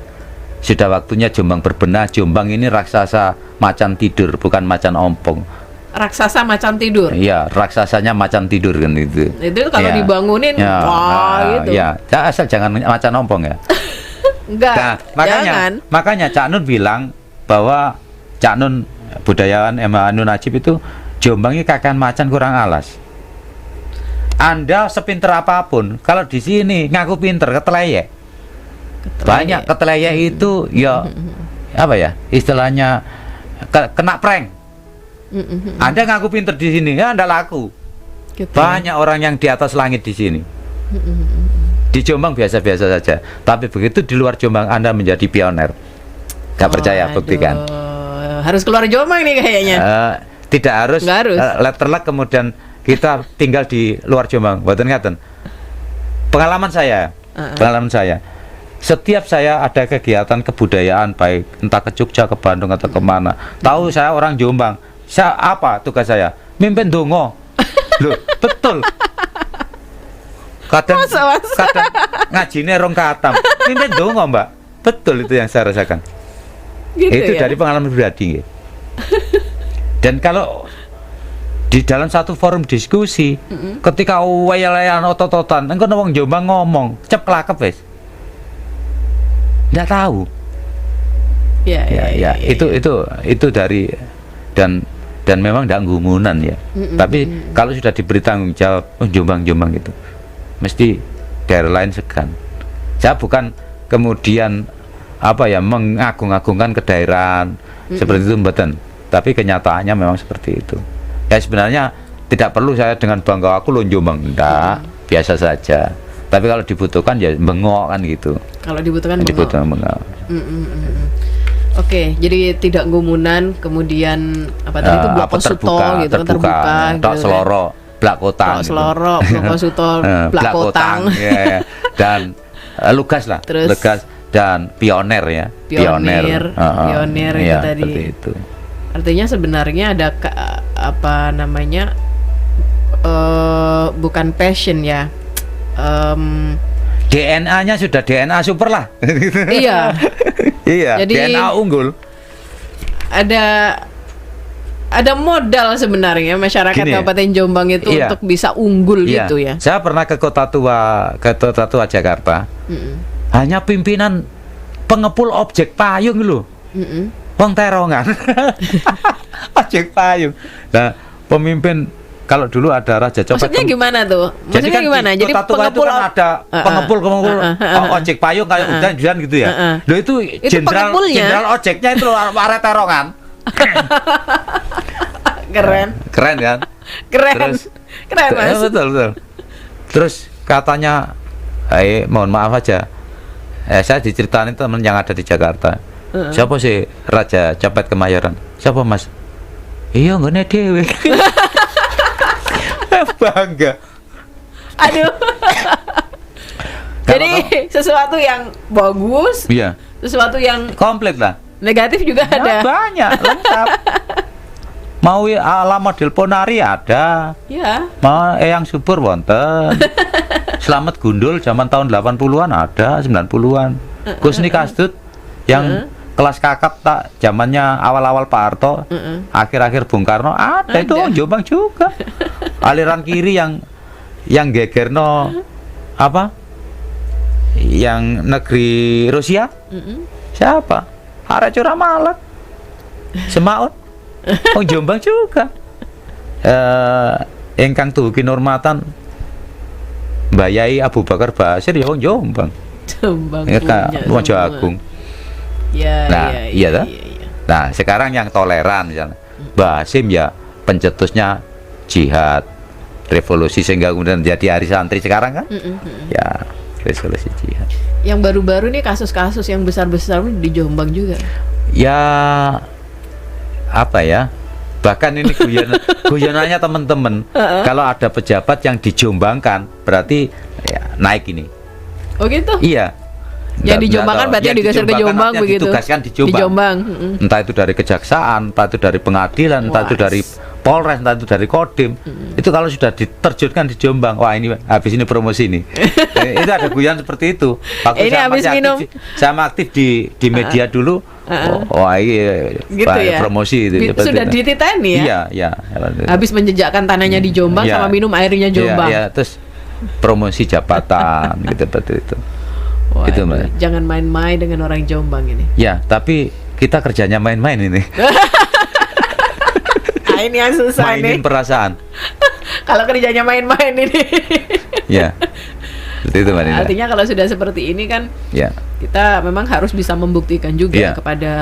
Speaker 2: Sudah waktunya Jombang berbenah. Jombang ini raksasa macan tidur, bukan macan ompong.
Speaker 1: Raksasa macan tidur.
Speaker 2: Iya, raksasanya macan tidur kan itu.
Speaker 1: Itu kalau dibangunin, gitu.
Speaker 2: Ya, asal jangan macan ompong ya.
Speaker 1: Enggak,
Speaker 2: nah, makanya Cak Nun bilang bahwa Cak Nun budayawan Nun Najib itu Jombang ini kakan macan kurang alas. Anda sepinter apapun, kalau di sini ngaku pinter keteleyek. Banyak keteleyek itu ya apa ya istilahnya kena prank. Anda ngaku pinter di sini ya Anda laku. Banyak orang yang di atas langit di sini. Di Jombang biasa-biasa saja, tapi begitu di luar Jombang Anda menjadi pioner. Gak percaya, buktikan.
Speaker 1: Harus keluar Jombang nih kayaknya.
Speaker 2: Tidak harus. Letterlek kemudian kita tinggal di luar Jombang. Mboten ngaten. Pengalaman saya, setiap saya ada kegiatan kebudayaan, baik entah ke Jogja, ke Bandung atau kemana, tahu saya orang Jombang. Apa tugas saya? Mimpin dongo. Loh, betul. Kadang ngajine rong katam. Mimpin dongo, Mbak. Betul itu yang saya rasakan. Gitu itu ya? Dari pengalaman pribadi. Dan kalau di dalam satu forum diskusi, ketika wayalayan otot-otan, engko wong Jombang ngomong, cep kelakep wis. Enggak tahu. Ya. Itu dari dan memang enggak ngumunan ya. Tapi kalau sudah diberi tanggung jawab, Jombang itu mesti daerah lain segan. Saya bukan kemudian mengagung-agungkan kedaerahan seperti itu mboten, tapi kenyataannya memang seperti itu. Ya sebenarnya tidak perlu saya dengan bangga aku loh Jombang, enggak, biasa saja. Tapi kalau dibutuhkan ya bengok kan gitu.
Speaker 1: Kalau dibutuhkan bengok. Oke, jadi tidak ngumunan, kemudian apa tadi itu blok suto gitu, terbuka
Speaker 2: tok seloro Blak Kotang.
Speaker 1: Selorok, Blok Suto, Blak Kotang.
Speaker 2: Ya. Dan lugas lah.
Speaker 1: Terus,
Speaker 2: lugas dan pioner ya.
Speaker 1: Pioner itu
Speaker 2: ya,
Speaker 1: tadi.
Speaker 2: Itu.
Speaker 1: Artinya sebenarnya ada bukan passion ya.
Speaker 2: DNA-nya sudah DNA super lah.
Speaker 1: Iya.
Speaker 2: Iya, jadi, DNA unggul.
Speaker 1: Ada modal sebenarnya masyarakat Kabupaten Jombang itu untuk bisa unggul gitu ya.
Speaker 2: Saya pernah ke kota tua Jakarta. Hanya pimpinan pengepul objek payung loh. Wong terongan. Objek payung. Nah, pemimpin kalau dulu ada Raja Copet.
Speaker 1: Maksudnya gimana tuh?
Speaker 2: Jadi kan gimana? Jadi pengepul kan ada pengepul ojek payung kayak udan gitu ya. Loh itu jenderal ojeknya itu arek terongan.
Speaker 1: Keren
Speaker 2: kan?
Speaker 1: Keren Mas.
Speaker 2: Betul. Terus katanya, mohon maaf aja, saya diceritain teman yang ada di Jakarta. Siapa sih Raja Copet Kemayoran? Siapa Mas? Iya nggone dhewe. Bangga.
Speaker 1: Aduh. Jadi sesuatu yang bagus,
Speaker 2: Iya.
Speaker 1: sesuatu yang
Speaker 2: Komplit lah.
Speaker 1: negatif juga
Speaker 2: Ya,
Speaker 1: ada.
Speaker 2: banyak, lengkap. Mau ala model Ponari ada.
Speaker 1: Ya.
Speaker 2: Mau Eyang Subur wonten. Selamat Gundul zaman tahun 80-an ada, 90-an. Kusni Kasdut yang kelas kakap tak zamannya awal-awal Pak Harto, akhir-akhir Bung Karno ada itu Jombang juga. Aliran kiri yang gegerno apa? Yang negeri Rusia. Siapa? Arek Cura Malak. Semaun. Oh Jombang juga. Ingkang Tuhuki Nurmatan Mbak Yai Abu Bakar Basir ya wong Jombang.
Speaker 1: Jombang
Speaker 2: Ya
Speaker 1: punya
Speaker 2: Mojo
Speaker 1: semua.
Speaker 2: Agung.
Speaker 1: Ya,
Speaker 2: Nah, iya
Speaker 1: iya,
Speaker 2: dah.
Speaker 1: iya.
Speaker 2: Nah, sekarang yang toleran misalnya. Mbak Hasim ya pencetusnya jihad, revolusi sehingga kemudian jadi hari santri sekarang kan? Ya, revolusi jihad.
Speaker 1: Yang baru-baru nih kasus-kasus yang besar-besar di Jombang juga.
Speaker 2: Ya apa ya? Bahkan ini guyonannya teman-teman. Kalau ada pejabat yang dijombangkan, berarti ya, naik ini.
Speaker 1: Oh gitu?
Speaker 2: Iya.
Speaker 1: Yang dijombangkan berarti
Speaker 2: Yang
Speaker 1: digeser ke
Speaker 2: dijombangkan
Speaker 1: Jombang
Speaker 2: artinya
Speaker 1: begitu.
Speaker 2: Ditugaskan di Jombang.
Speaker 1: Di Jombang.
Speaker 2: Entah itu dari kejaksaan, entah itu dari pengadilan, entah itu dari Polres, entah itu dari Kodim. Itu kalau sudah diterjunkan di Jombang, wah ini habis ini promosi nih. Itu ada guyon seperti itu. Waktu
Speaker 1: Ini habis minum.
Speaker 2: Sama aktif di media dulu. Wah ini
Speaker 1: Gitu ya.
Speaker 2: promosi itu. seperti
Speaker 1: Sudah
Speaker 2: itu.
Speaker 1: dititeni ya?
Speaker 2: Iya.
Speaker 1: Habis menjejakkan tanahnya di Jombang
Speaker 2: Iya.
Speaker 1: sama minum airnya Jombang.
Speaker 2: Iya, terus promosi jabatan gitu seperti itu.
Speaker 1: Wah,
Speaker 2: Itu,
Speaker 1: aduh,
Speaker 2: Mbak.
Speaker 1: jangan main-main dengan orang Jombang ini.
Speaker 2: Ya, tapi kita kerjanya main-main ini.
Speaker 1: Nah, ini yang susah nih.
Speaker 2: Mainin perasaan.
Speaker 1: Kalau kerjanya main-main ini.
Speaker 2: Ya. Seperti itu, Mbak Nina.
Speaker 1: Artinya kalau sudah seperti ini kan
Speaker 2: Ya.
Speaker 1: kita memang harus bisa membuktikan juga
Speaker 2: Iya.
Speaker 1: kepada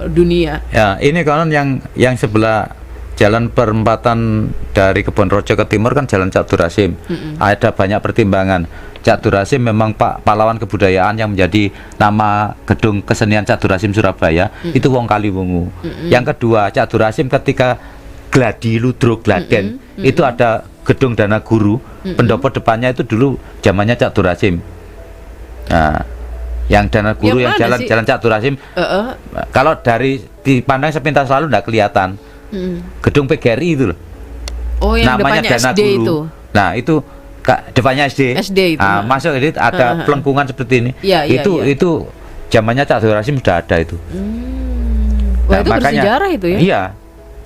Speaker 1: dunia.
Speaker 2: Ya, ini konon yang sebelah jalan perempatan dari Kebon Rojo ke timur kan jalan Cak Durasim. Ada banyak pertimbangan. Cak Durasim memang pahlawan kebudayaan yang menjadi nama gedung kesenian Cak Durasim Surabaya. Itu wong Kaliwungu. Yang kedua, Cak Durasim ketika gladi ludro gladen itu ada gedung Dana Guru. Pendopo depannya itu dulu zamannya Cak Durasim. Nah, yang Dana Guru yang
Speaker 1: mana sih?
Speaker 2: jalan Cak Durasim. Kalau dari dipandang sepintas lalu tidak kelihatan. Gedung PGRI itu loh.
Speaker 1: Oh, yang
Speaker 2: Namanya
Speaker 1: depannya
Speaker 2: Dana
Speaker 1: SD
Speaker 2: Guru.
Speaker 1: itu.
Speaker 2: Nah, itu depannya SD.
Speaker 1: SD itu.
Speaker 2: Nah, masuk itu ada pelengkungan seperti ini.
Speaker 1: Iya, iya, iya.
Speaker 2: Itu zamannya Cak Durasim sudah ada itu.
Speaker 1: Wah, itu bersejarah itu ya.
Speaker 2: Iya.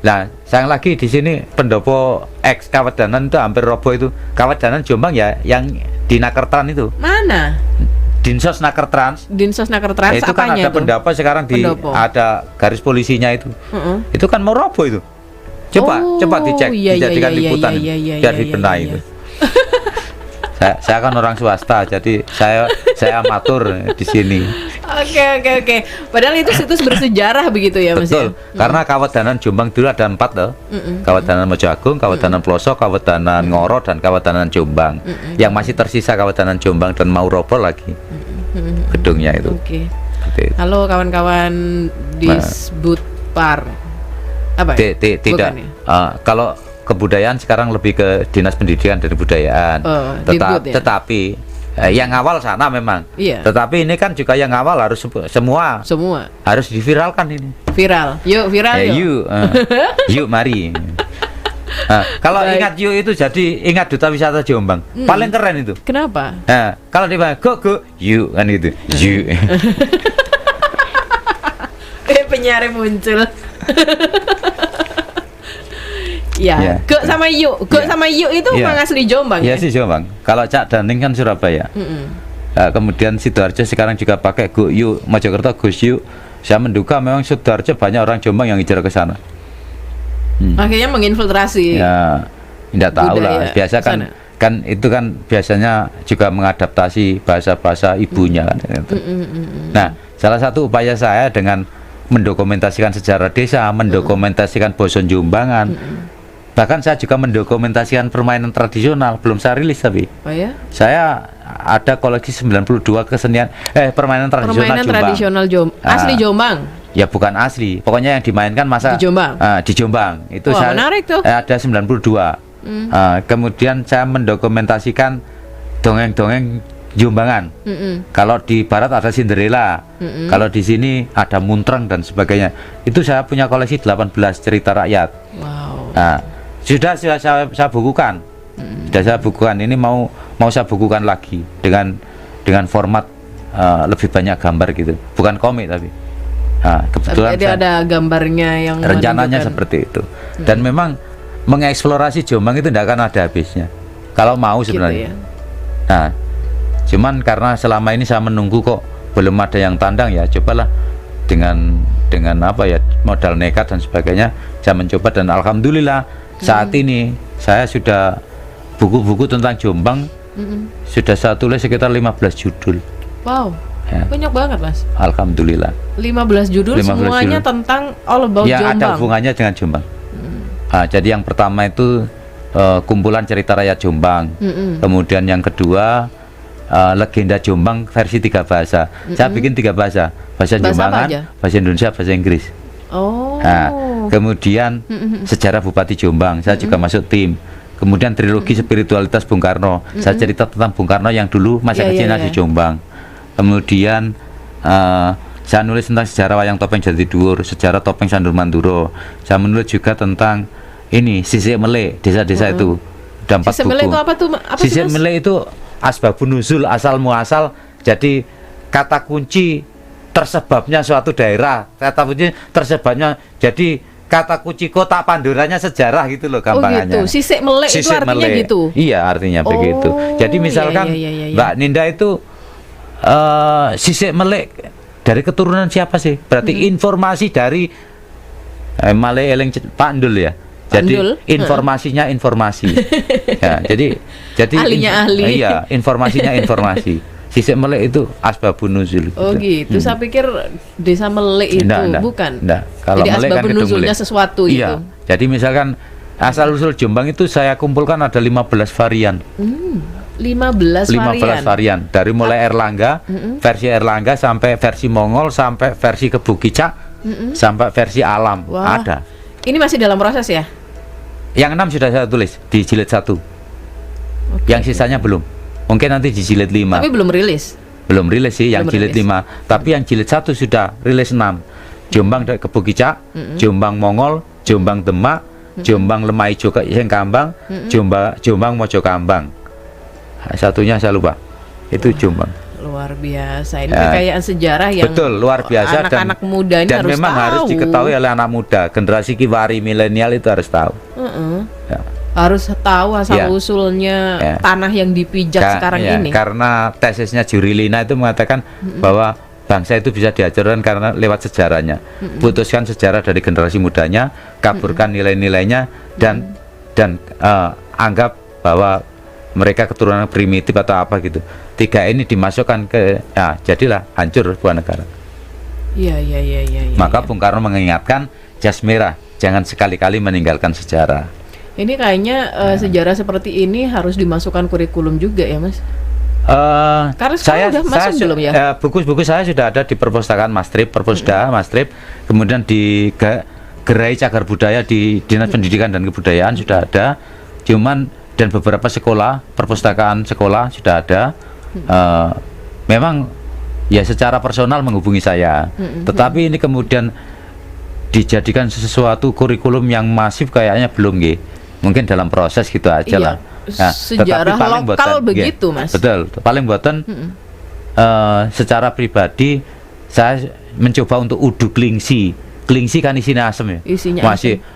Speaker 2: Nah, sayang lagi di sini pendopo X Kawedanan itu hampir roboh itu. Kawedanan Jombang ya yang di Nakertran itu.
Speaker 1: Mana?
Speaker 2: Dinsos Nakertrans.
Speaker 1: Dinsos Nakertrans
Speaker 2: Itu kan
Speaker 1: apanya
Speaker 2: ada pendopo sekarang
Speaker 1: Pendopo.
Speaker 2: ada garis polisinya itu. Itu kan mau roboh itu. Coba
Speaker 1: Oh,
Speaker 2: dicek,
Speaker 1: iya, iya,
Speaker 2: dijadikan
Speaker 1: iya,
Speaker 2: liputan
Speaker 1: iya, iya,
Speaker 2: biar
Speaker 1: iya,
Speaker 2: dibenahi
Speaker 1: iya,
Speaker 2: itu. Saya kan orang swasta, jadi saya amatur di sini.
Speaker 1: Oke. Padahal itu situs bersejarah begitu ya, Mas.
Speaker 2: Betul, karena Kawedanan Jombang dulu ada 4 loh. Kawedanan Mojo Agung, Kawedanan Pelosok, Kawedanan Ngoro, dan Kawedanan Jombang. Yang masih tersisa Kawedanan Jombang dan mau roboh lagi gedungnya itu.
Speaker 1: Oke.
Speaker 2: Seperti itu.
Speaker 1: Halo kawan-kawan Disbudpar. Apa ya?
Speaker 2: Tidak.
Speaker 1: Bukan ya?
Speaker 2: Kalau kebudayaan sekarang lebih ke Dinas Pendidikan dan Kebudayaan.
Speaker 1: Dikbud ya?
Speaker 2: Tetapi yang awal sana memang.
Speaker 1: Iya.
Speaker 2: Tetapi ini kan juga yang awal harus semua harus diviralkan ini.
Speaker 1: Viral. Yuk viral yuk.
Speaker 2: Yuk mari. Kalau
Speaker 1: Baik.
Speaker 2: ingat yuk itu jadi ingat Duta Wisata Jombang. Paling keren itu.
Speaker 1: Kenapa?
Speaker 2: Kalau dibilang go yuk kan itu. Yuk.
Speaker 1: Penyiar muncul. Ya, Go sama Yuk. Go sama Yuk itu memang asli Jombang
Speaker 2: ya?
Speaker 1: ya?
Speaker 2: Sih Jombang. Kalau Cak Daning kan Surabaya. Kemudian Sidoarjo sekarang juga pakai Go Yuk, Mojokerto Gus Yuk. Saya menduga memang Sidoarjo banyak orang Jombang yang hijrah ke sana.
Speaker 1: Akhirnya menginfiltrasi.
Speaker 2: Ya, tidak tahu lah. Biasa kan itu kan biasanya juga mengadaptasi bahasa-bahasa ibunya kan. Nah, salah satu upaya saya dengan mendokumentasikan sejarah desa, mendokumentasikan boson Jombangan, Bahkan saya juga mendokumentasikan permainan tradisional, belum saya rilis tapi.
Speaker 1: Oh ya?
Speaker 2: Saya ada koleksi 92 kesenian permainan tradisional
Speaker 1: Permainan
Speaker 2: Jombang.
Speaker 1: tradisional asli Jombang.
Speaker 2: Ya bukan asli, pokoknya yang dimainkan masa
Speaker 1: Di Jombang.
Speaker 2: Di Jombang. Itu
Speaker 1: Wah,
Speaker 2: saya
Speaker 1: menarik tuh.
Speaker 2: ada 92. Kemudian saya mendokumentasikan dongeng-dongeng Jombangan. Kalau di barat ada Cinderella, kalau di sini ada Muntreng dan sebagainya. Itu saya punya koleksi 18 cerita rakyat.
Speaker 1: Wow.
Speaker 2: Nah, sudah saya bukukan. Sudah saya bukukan. Ini mau saya bukukan lagi dengan format lebih banyak gambar gitu. Bukan komik tapi. Nah, kebetulan
Speaker 1: Tapi ada gambarnya yang
Speaker 2: rencananya
Speaker 1: menunjukkan.
Speaker 2: seperti itu. Dan memang mengeksplorasi Jombang itu tidak akan ada habisnya. Kalau mau sebenarnya.
Speaker 1: Gitu ya.
Speaker 2: Nah, cuman karena selama ini saya menunggu kok belum ada yang tandang, ya cobalah dengan apa ya, modal nekat dan sebagainya saya mencoba, dan alhamdulillah saat ini saya sudah buku-buku tentang Jombang sudah saya tulis sekitar 15 judul.
Speaker 1: Wow.
Speaker 2: Ya.
Speaker 1: Banyak banget, Mas.
Speaker 2: Alhamdulillah.
Speaker 1: 15 judul
Speaker 2: 15
Speaker 1: semuanya
Speaker 2: judul.
Speaker 1: tentang all about
Speaker 2: Yang ada
Speaker 1: Jombang.
Speaker 2: hubungannya dengan Jombang. Jadi yang pertama itu kumpulan cerita rakyat Jombang. Kemudian yang kedua legenda Jombang versi 3 bahasa. Saya bikin 3 bahasa. Bahasa
Speaker 1: Bahasa
Speaker 2: Jombangan,
Speaker 1: apa aja?
Speaker 2: bahasa Indonesia, bahasa Inggris.
Speaker 1: Oh.
Speaker 2: Nah, kemudian sejarah Bupati Jombang, saya juga masuk tim. Kemudian trilogi spiritualitas Bung Karno. Saya cerita tentang Bung Karno yang dulu masa kecilnya di Jombang. Kemudian saya nulis tentang sejarah wayang topeng Jatiduwur, sejarah topeng Sandur Manduro. Saya menulis juga tentang ini Sisik Melek, desa-desa itu. Ada 4
Speaker 1: Sisik
Speaker 2: buku.
Speaker 1: Melek itu apa tuh? Apa sih,
Speaker 2: Sisik
Speaker 1: Mas?
Speaker 2: Melek itu asbabun nuzul, asal muasal. Jadi kata kunci tersebabnya suatu daerah, kata kunci tersebabnya. Jadi kata kunci kota Pandoranya sejarah gitu loh gampangannya.
Speaker 1: Oh gitu. Sisik Melek itu
Speaker 2: Sisik
Speaker 1: artinya
Speaker 2: Melek.
Speaker 1: gitu.
Speaker 2: Iya, artinya begitu. Jadi misalkan
Speaker 1: iya.
Speaker 2: Mbak Ninda itu Sisik Melek dari keturunan siapa sih? Berarti informasi dari Malek Eleng Pak Ndul ya. Jadi
Speaker 1: Ndul?
Speaker 2: informasinya informasi. Ya, jadi
Speaker 1: Ahlinya ahli.
Speaker 2: Iya, informasinya informasi. Sisik Melek itu asbabun nuzul.
Speaker 1: Oh gitu. Saya pikir desa Melek itu bukan.
Speaker 2: Enggak. Kalau
Speaker 1: Jadi
Speaker 2: Melek kan
Speaker 1: asbabun
Speaker 2: gedung
Speaker 1: nuzulnya
Speaker 2: Melek.
Speaker 1: sesuatu
Speaker 2: Iya.
Speaker 1: itu.
Speaker 2: Jadi misalkan asal usul Jombang itu saya kumpulkan ada 15 varian.
Speaker 1: 15
Speaker 2: varian dari mulai Erlangga, versi Erlangga sampai versi Mongol, sampai versi Kebukicak, sampai versi alam.
Speaker 1: Wah.
Speaker 2: Ada.
Speaker 1: Ini masih dalam proses ya?
Speaker 2: Yang 6 sudah saya tulis di jilid 1. Yang sisanya belum. Mungkin nanti di jilid 5.
Speaker 1: Tapi belum rilis.
Speaker 2: Belum rilis sih yang
Speaker 1: Belum
Speaker 2: jilid
Speaker 1: rilis.
Speaker 2: 5. Tapi yang jilid 1 sudah rilis 6. Jombang dari Kebukicak, Jombang Mongol, Jombang Demak, Jombang Lemai Joka Kambang, Jombang Mojokambang. Satunya saya lupa. Itu Jombang.
Speaker 1: Luar biasa. Ini kekayaan sejarah yang
Speaker 2: Betul, luar biasa.
Speaker 1: anak-anak muda ini
Speaker 2: dan
Speaker 1: harus
Speaker 2: memang
Speaker 1: tahu.
Speaker 2: harus diketahui oleh anak muda. Generasi kiwari milenial itu harus tahu. Ya.
Speaker 1: Harus tahu asal
Speaker 2: Ya.
Speaker 1: usulnya
Speaker 2: Ya.
Speaker 1: tanah yang dipijak sekarang
Speaker 2: Ya,
Speaker 1: ini.
Speaker 2: karena tesisnya Jurilina itu mengatakan bahwa bangsa itu bisa diajarkan karena lewat sejarahnya. Putuskan sejarah dari generasi mudanya, kaburkan nilai-nilainya, dan anggap bahwa mereka keturunan primitif atau apa gitu. 3 ini dimasukkan ke, jadilah hancur sebuah negara.
Speaker 1: Iya.
Speaker 2: Maka Bung Karno mengingatkan jas merah, jangan sekali-kali meninggalkan sejarah.
Speaker 1: Ini kayaknya sejarah seperti ini harus dimasukkan kurikulum juga ya, Mas? Karena sekarang udah masuk belum ya?
Speaker 2: Buku-buku saya sudah ada di perpustakaan Mastrip, Perpusda, Mastrip, kemudian di Gerai Cagar Budaya di Dinas Pendidikan dan Kebudayaan sudah ada, dan beberapa sekolah, perpustakaan sekolah sudah ada. Memang ya secara personal menghubungi saya, tetapi ini kemudian dijadikan sesuatu kurikulum yang masif kayaknya belum, nggih. Mungkin dalam proses gitu aja lah. Nah,
Speaker 1: sejarah lokal begitu, Mas.
Speaker 2: Betul. Paling buatan secara pribadi saya mencoba untuk udu klingsi. Klingsi kan isinya asam ya.
Speaker 1: Isinya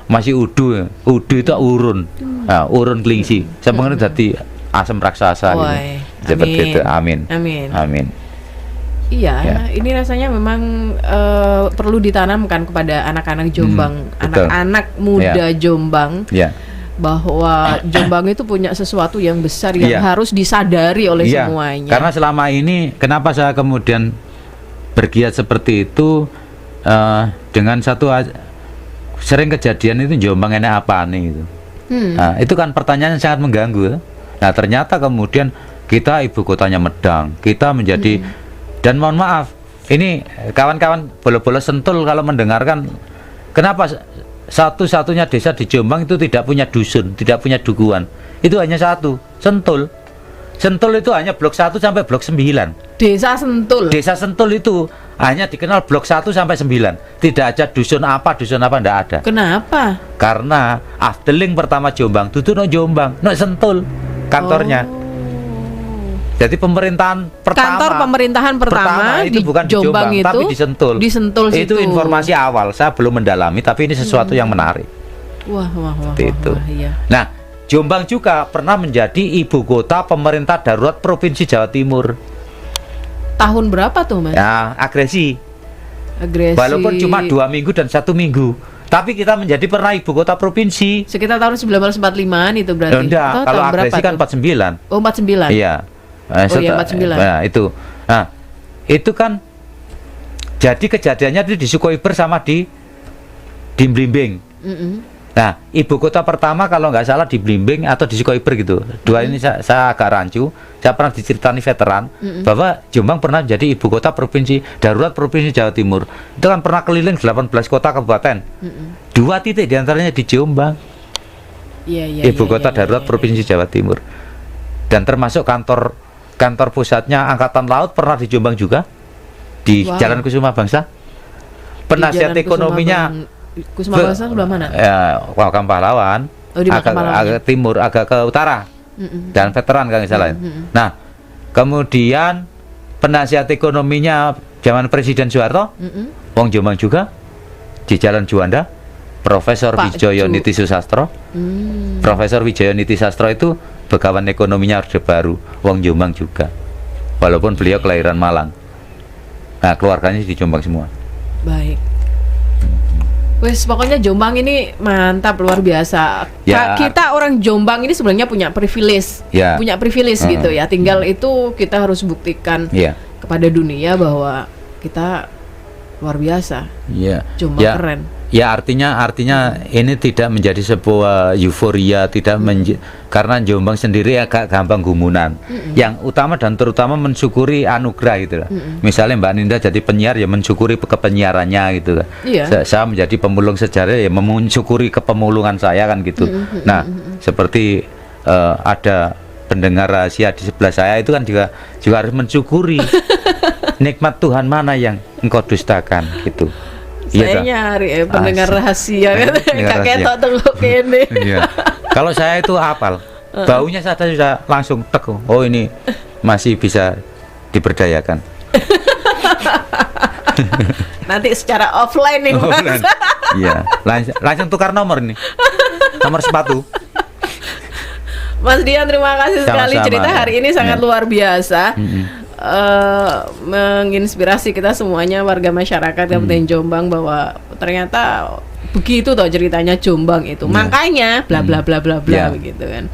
Speaker 2: masih udu. Udu itu urun. Nah, urun klingsi. Saya mengerti jadi asam raksasa gitu. Seperti itu. Amin. Iya,
Speaker 1: ini rasanya memang perlu ditanamkan kepada anak-anak Jombang, anak-anak muda Jombang. Bahwa Jombang itu punya sesuatu yang besar yang harus disadari oleh semuanya.
Speaker 2: Karena selama ini kenapa saya kemudian bergiat seperti itu, dengan satu sering kejadian itu Jombang enak apa nih gitu. Nah, itu kan pertanyaan yang sangat mengganggu. Nah, ternyata kemudian kita ibu kotanya Medang, kita menjadi dan mohon maaf, ini kawan-kawan bolos-bolos Sentul kalau mendengarkan, kenapa satu-satunya desa di Jombang itu tidak punya dusun, tidak punya dukuhan? Itu hanya satu, Sentul. Sentul itu hanya blok 1 sampai blok 9.
Speaker 1: Desa Sentul.
Speaker 2: Desa Sentul itu hanya dikenal blok 1 sampai 9. Tidak ada dusun apa enggak ada.
Speaker 1: Kenapa?
Speaker 2: Karena Afdeling pertama Jombang, itu no Jombang, no Sentul kantornya. Jadi pemerintahan pertama,
Speaker 1: Kantor pemerintahan pertama
Speaker 2: itu
Speaker 1: di
Speaker 2: bukan di
Speaker 1: Jombang
Speaker 2: Jombang,
Speaker 1: itu
Speaker 2: tapi di Sentul.
Speaker 1: Di Sentul
Speaker 2: Itu
Speaker 1: situ.
Speaker 2: informasi awal, saya belum mendalami, tapi ini sesuatu yang menarik.
Speaker 1: Wah,
Speaker 2: Seperti itu.
Speaker 1: iya.
Speaker 2: Nah, Jombang juga pernah menjadi ibu kota pemerintah darurat Provinsi Jawa Timur.
Speaker 1: Tahun berapa tuh, Mas?
Speaker 2: Ya, agresi. Walaupun cuma 2 minggu dan 1 minggu, tapi kita menjadi pernah ibu kota provinsi.
Speaker 1: Sekitar tahun 1945-an itu berarti.
Speaker 2: Enggak,
Speaker 1: Atau
Speaker 2: kalau
Speaker 1: tahun berapa
Speaker 2: agresi kan
Speaker 1: tuh?
Speaker 2: 49.
Speaker 1: Oh, 49.
Speaker 2: Iya.
Speaker 1: Iya, 49.
Speaker 2: Nah, itu. Nah, itu kan jadi kejadiannya di Sukoiber sama di Blimbing. Nah, ibu kota pertama kalau nggak salah di Blimbing atau di Sukoiber gitu. Dua ini saya agak rancu. Saya pernah diceritani veteran bahwa Jombang pernah jadi ibu kota provinsi darurat Provinsi Jawa Timur. Itu kan pernah keliling 18 kota kabupaten. 2 titik diantaranya di Jombang.
Speaker 1: Iya,
Speaker 2: Ibu kota darurat Provinsi Jawa Timur. Dan termasuk kantor pusatnya Angkatan Laut pernah di Jombang juga, di Jalan Kusuma Bangsa. Penasihat ekonominya
Speaker 1: Kusuma Bangsa sebelah mana?
Speaker 2: Ya, Makam Pahlawan.
Speaker 1: Oh, di Makam Pahlawan.
Speaker 2: Agak timur, agak ke utara. Dan veteran kalau nggak salah. Nah, kemudian penasihat ekonominya zaman Presiden Soeharto, wong Jombang juga, di Jalan Juanda, Profesor Wijoyo Niti Susastro. Profesor Wijoyo Niti Susastro itu Begawan ekonominya Orde Baru, wong Jombang juga. Walaupun beliau kelahiran Malang. Nah, keluarganya di Jombang semua.
Speaker 1: Baik. Wes, pokoknya Jombang ini mantap, luar biasa.
Speaker 2: Ya.
Speaker 1: Kita orang Jombang ini sebenarnya punya privilege,
Speaker 2: Ya.
Speaker 1: punya privilege gitu ya. Tinggal itu kita harus buktikan
Speaker 2: Iya.
Speaker 1: kepada dunia bahwa kita luar biasa.
Speaker 2: Iya.
Speaker 1: Jombang
Speaker 2: Ya.
Speaker 1: keren.
Speaker 2: Ya, artinya ini tidak menjadi sebuah euforia, tidak karena Jombang sendiri agak gampang gumunan. Yang utama dan terutama mensyukuri anugerah gitu lah. Misalnya Mbak Ninda jadi penyiar, ya mensyukuri kepenyiarannya gitu kan.
Speaker 1: Iya.
Speaker 2: Saya menjadi pemulung sejarah, ya mensyukuri kepemulungan saya kan gitu. Nah, seperti ada pendengar rahasia di sebelah saya itu kan juga harus mensyukuri nikmat Tuhan mana yang engkau dustakan gitu.
Speaker 1: Saya nyari pendengar rahasia kan. Kakek tok tengok kene.
Speaker 2: Iya. Kalau saya itu apal, baunya saja sudah langsung tek. Oh, ini masih bisa diberdayakan.
Speaker 1: Nanti secara offline nih, Mas.
Speaker 2: Iya, langsung tukar nomor ini. Nomor sepatu.
Speaker 1: Mas Dian, terima kasih sekali,
Speaker 2: Sama-sama,
Speaker 1: cerita
Speaker 2: ya.
Speaker 1: hari ini sangat luar biasa. Menginspirasi kita semuanya, warga masyarakat Kabupaten Jombang, bahwa ternyata begitu toh ceritanya Jombang itu. Makanya bla bla bla bla bla begitu kan.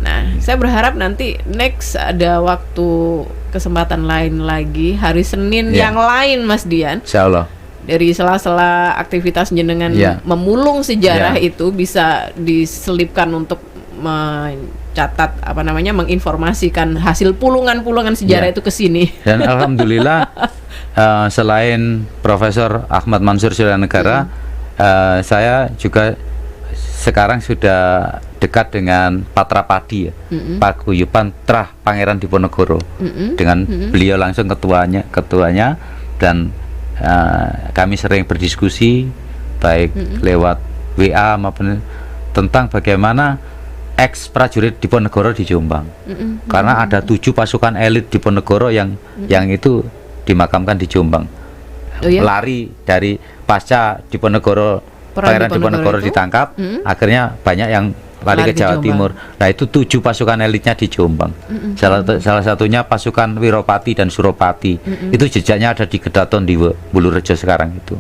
Speaker 1: Nah, saya berharap nanti next ada waktu kesempatan lain lagi, hari Senin yang lain, Mas Dian.
Speaker 2: Insyaallah.
Speaker 1: Dari sela-sela aktivitas jenengan memulung sejarah itu bisa diselipkan untuk mencatat menginformasikan hasil pulungan sejarah itu ke sini.
Speaker 2: Dan alhamdulillah selain Profesor Ahmad Mansur Suryanegara, saya juga sekarang sudah dekat dengan Patrapadi ya, Paguyuban Trah Pangeran Diponegoro. Dengan beliau langsung ketuanya dan kami sering berdiskusi baik lewat WA maupun tentang bagaimana ex prajurit Diponegoro di Jombang. Karena ada 7 pasukan elit Diponegoro yang itu dimakamkan di Jombang. Lari dari pasca Diponegoro, Pangeran Diponegoro ditangkap, akhirnya banyak yang lari ke Jawa Timur. Nah, itu 7 pasukan elitnya di Jombang. Salah satunya pasukan Wiropati dan Suropati. Itu jejaknya ada di Gedaton di Bulurejo sekarang itu.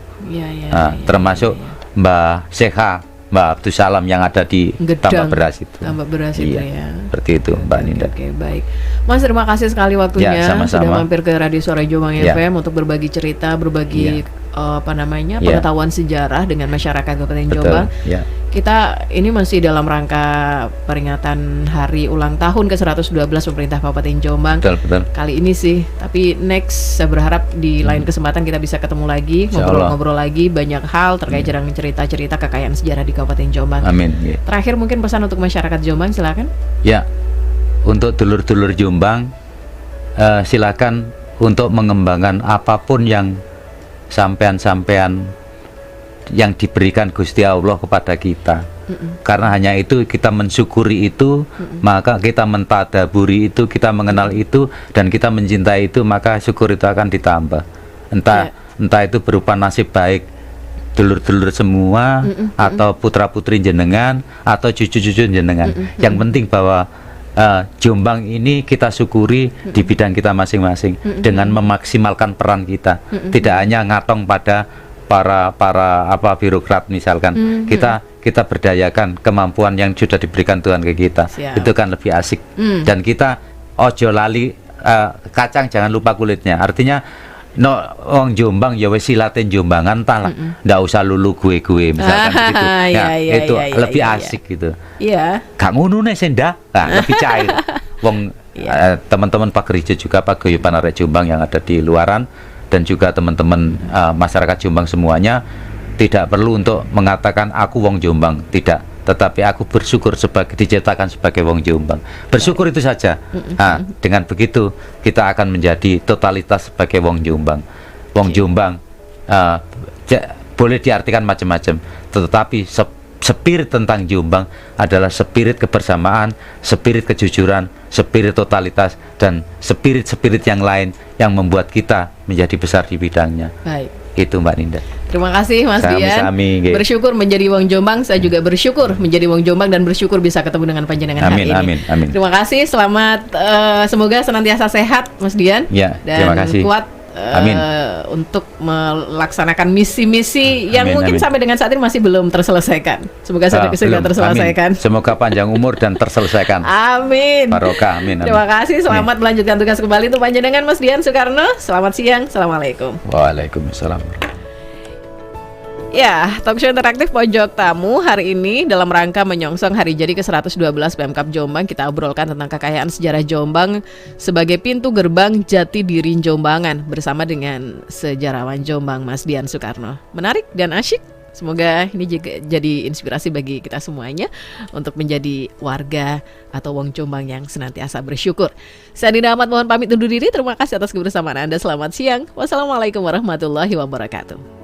Speaker 2: Termasuk Mbah Sekha, Mbak Abdus Salam yang ada di Tambak Beras itu.
Speaker 1: Tambak Beras itu ya.
Speaker 2: Seperti itu, Mbak Ninda.
Speaker 1: Oke, baik. Mas, terima kasih sekali waktunya
Speaker 2: sama-sama.
Speaker 1: sudah mampir ke Radio Suara Jombang FM untuk berbagi cerita, berbagi pengetahuan sejarah dengan masyarakat Kabupaten Jombang. kita ini masih dalam rangka peringatan hari ulang tahun ke-112 pemerintah Kabupaten Jombang.
Speaker 2: Betul.
Speaker 1: Kali ini sih, tapi next saya berharap di lain kesempatan kita bisa ketemu lagi, ngobrol-ngobrol lagi banyak hal terkait cerita-cerita kekayaan sejarah di Kabupaten Jombang.
Speaker 2: Amin.
Speaker 1: Terakhir mungkin pesan untuk masyarakat Jombang, silakan.
Speaker 2: Ya, untuk dulur-dulur Jombang, silakan untuk mengembangkan apapun yang sampean-sampean yang diberikan Gusti Allah kepada kita. Karena hanya itu kita mensyukuri itu, maka kita mentadaburi itu, kita mengenal itu, dan kita mencintai itu, maka syukur itu akan ditambah. Entah itu berupa nasib baik dulur-dulur semua, atau putra-putri jenengan, atau cucu-cucu jenengan. Yang penting bahwa Jombang ini kita syukuri di bidang kita masing-masing dengan memaksimalkan peran kita, tidak hanya ngatong pada para birokrat misalkan. Kita berdayakan kemampuan yang sudah diberikan Tuhan ke kita. Itu kan lebih asik. Dan kita ojo lali kacang jangan lupa kulitnya. Artinya wong Jombang ya wis silatin Jombangan lah. Ndak usah lulu gue misalkan gitu. Itu lebih asik gitu. Iya. Gak ngono nek senda. Lebih cair. Wong teman-teman Pak Gereja juga Pak Guyuban Arek Jombang yang ada di luaran, dan juga teman-teman masyarakat Jombang semuanya, tidak perlu untuk mengatakan aku wong Jombang, tidak, tetapi aku bersyukur diciptakan sebagai wong Jombang. Bersyukur itu saja. Dengan begitu kita akan menjadi totalitas sebagai wong Jombang. Wong Jombang boleh diartikan macam-macam, tetapi spirit tentang Jombang adalah spirit kebersamaan, spirit kejujuran, spirit totalitas, dan spirit-spirit yang lain yang membuat kita menjadi besar di bidangnya. Baik. Itu Mbak Ninda.
Speaker 1: Terima kasih Mas Dian. Bersyukur menjadi wong Jombang, saya juga bersyukur menjadi wong Jombang dan bersyukur bisa ketemu dengan panjenengan hari ini. Amin. Terima kasih, selamat, semoga senantiasa sehat Mas Dian.
Speaker 2: Ya,
Speaker 1: dan
Speaker 2: terima kasih.
Speaker 1: Kuat untuk melaksanakan misi-misi yang mungkin sampai dengan saat ini masih belum terselesaikan. Semoga segera terselesaikan.
Speaker 2: Semoga panjang umur dan terselesaikan.
Speaker 1: Amin.
Speaker 2: Barokah. Amin.
Speaker 1: Terima kasih. Selamat melanjutkan tugas kembali untuk panjenengan Mas Dian Soekarno. Selamat siang. Assalamualaikum.
Speaker 2: Waalaikumsalam.
Speaker 1: Ya, talkshow interaktif Pojok Tamu hari ini dalam rangka menyongsong hari jadi ke-112 Pemkab Jombang, kita obrolkan tentang kekayaan sejarah Jombang sebagai pintu gerbang jati diri Jombangan bersama dengan sejarawan Jombang Mas Dian Soekarno. Menarik dan asyik. Semoga ini juga jadi inspirasi bagi kita semuanya untuk menjadi warga atau wong Jombang yang senantiasa bersyukur. Saya Dinda Ahmad mohon pamit undur diri. Terima kasih atas kebersamaan Anda. Selamat siang. Wassalamualaikum warahmatullahi wabarakatuh.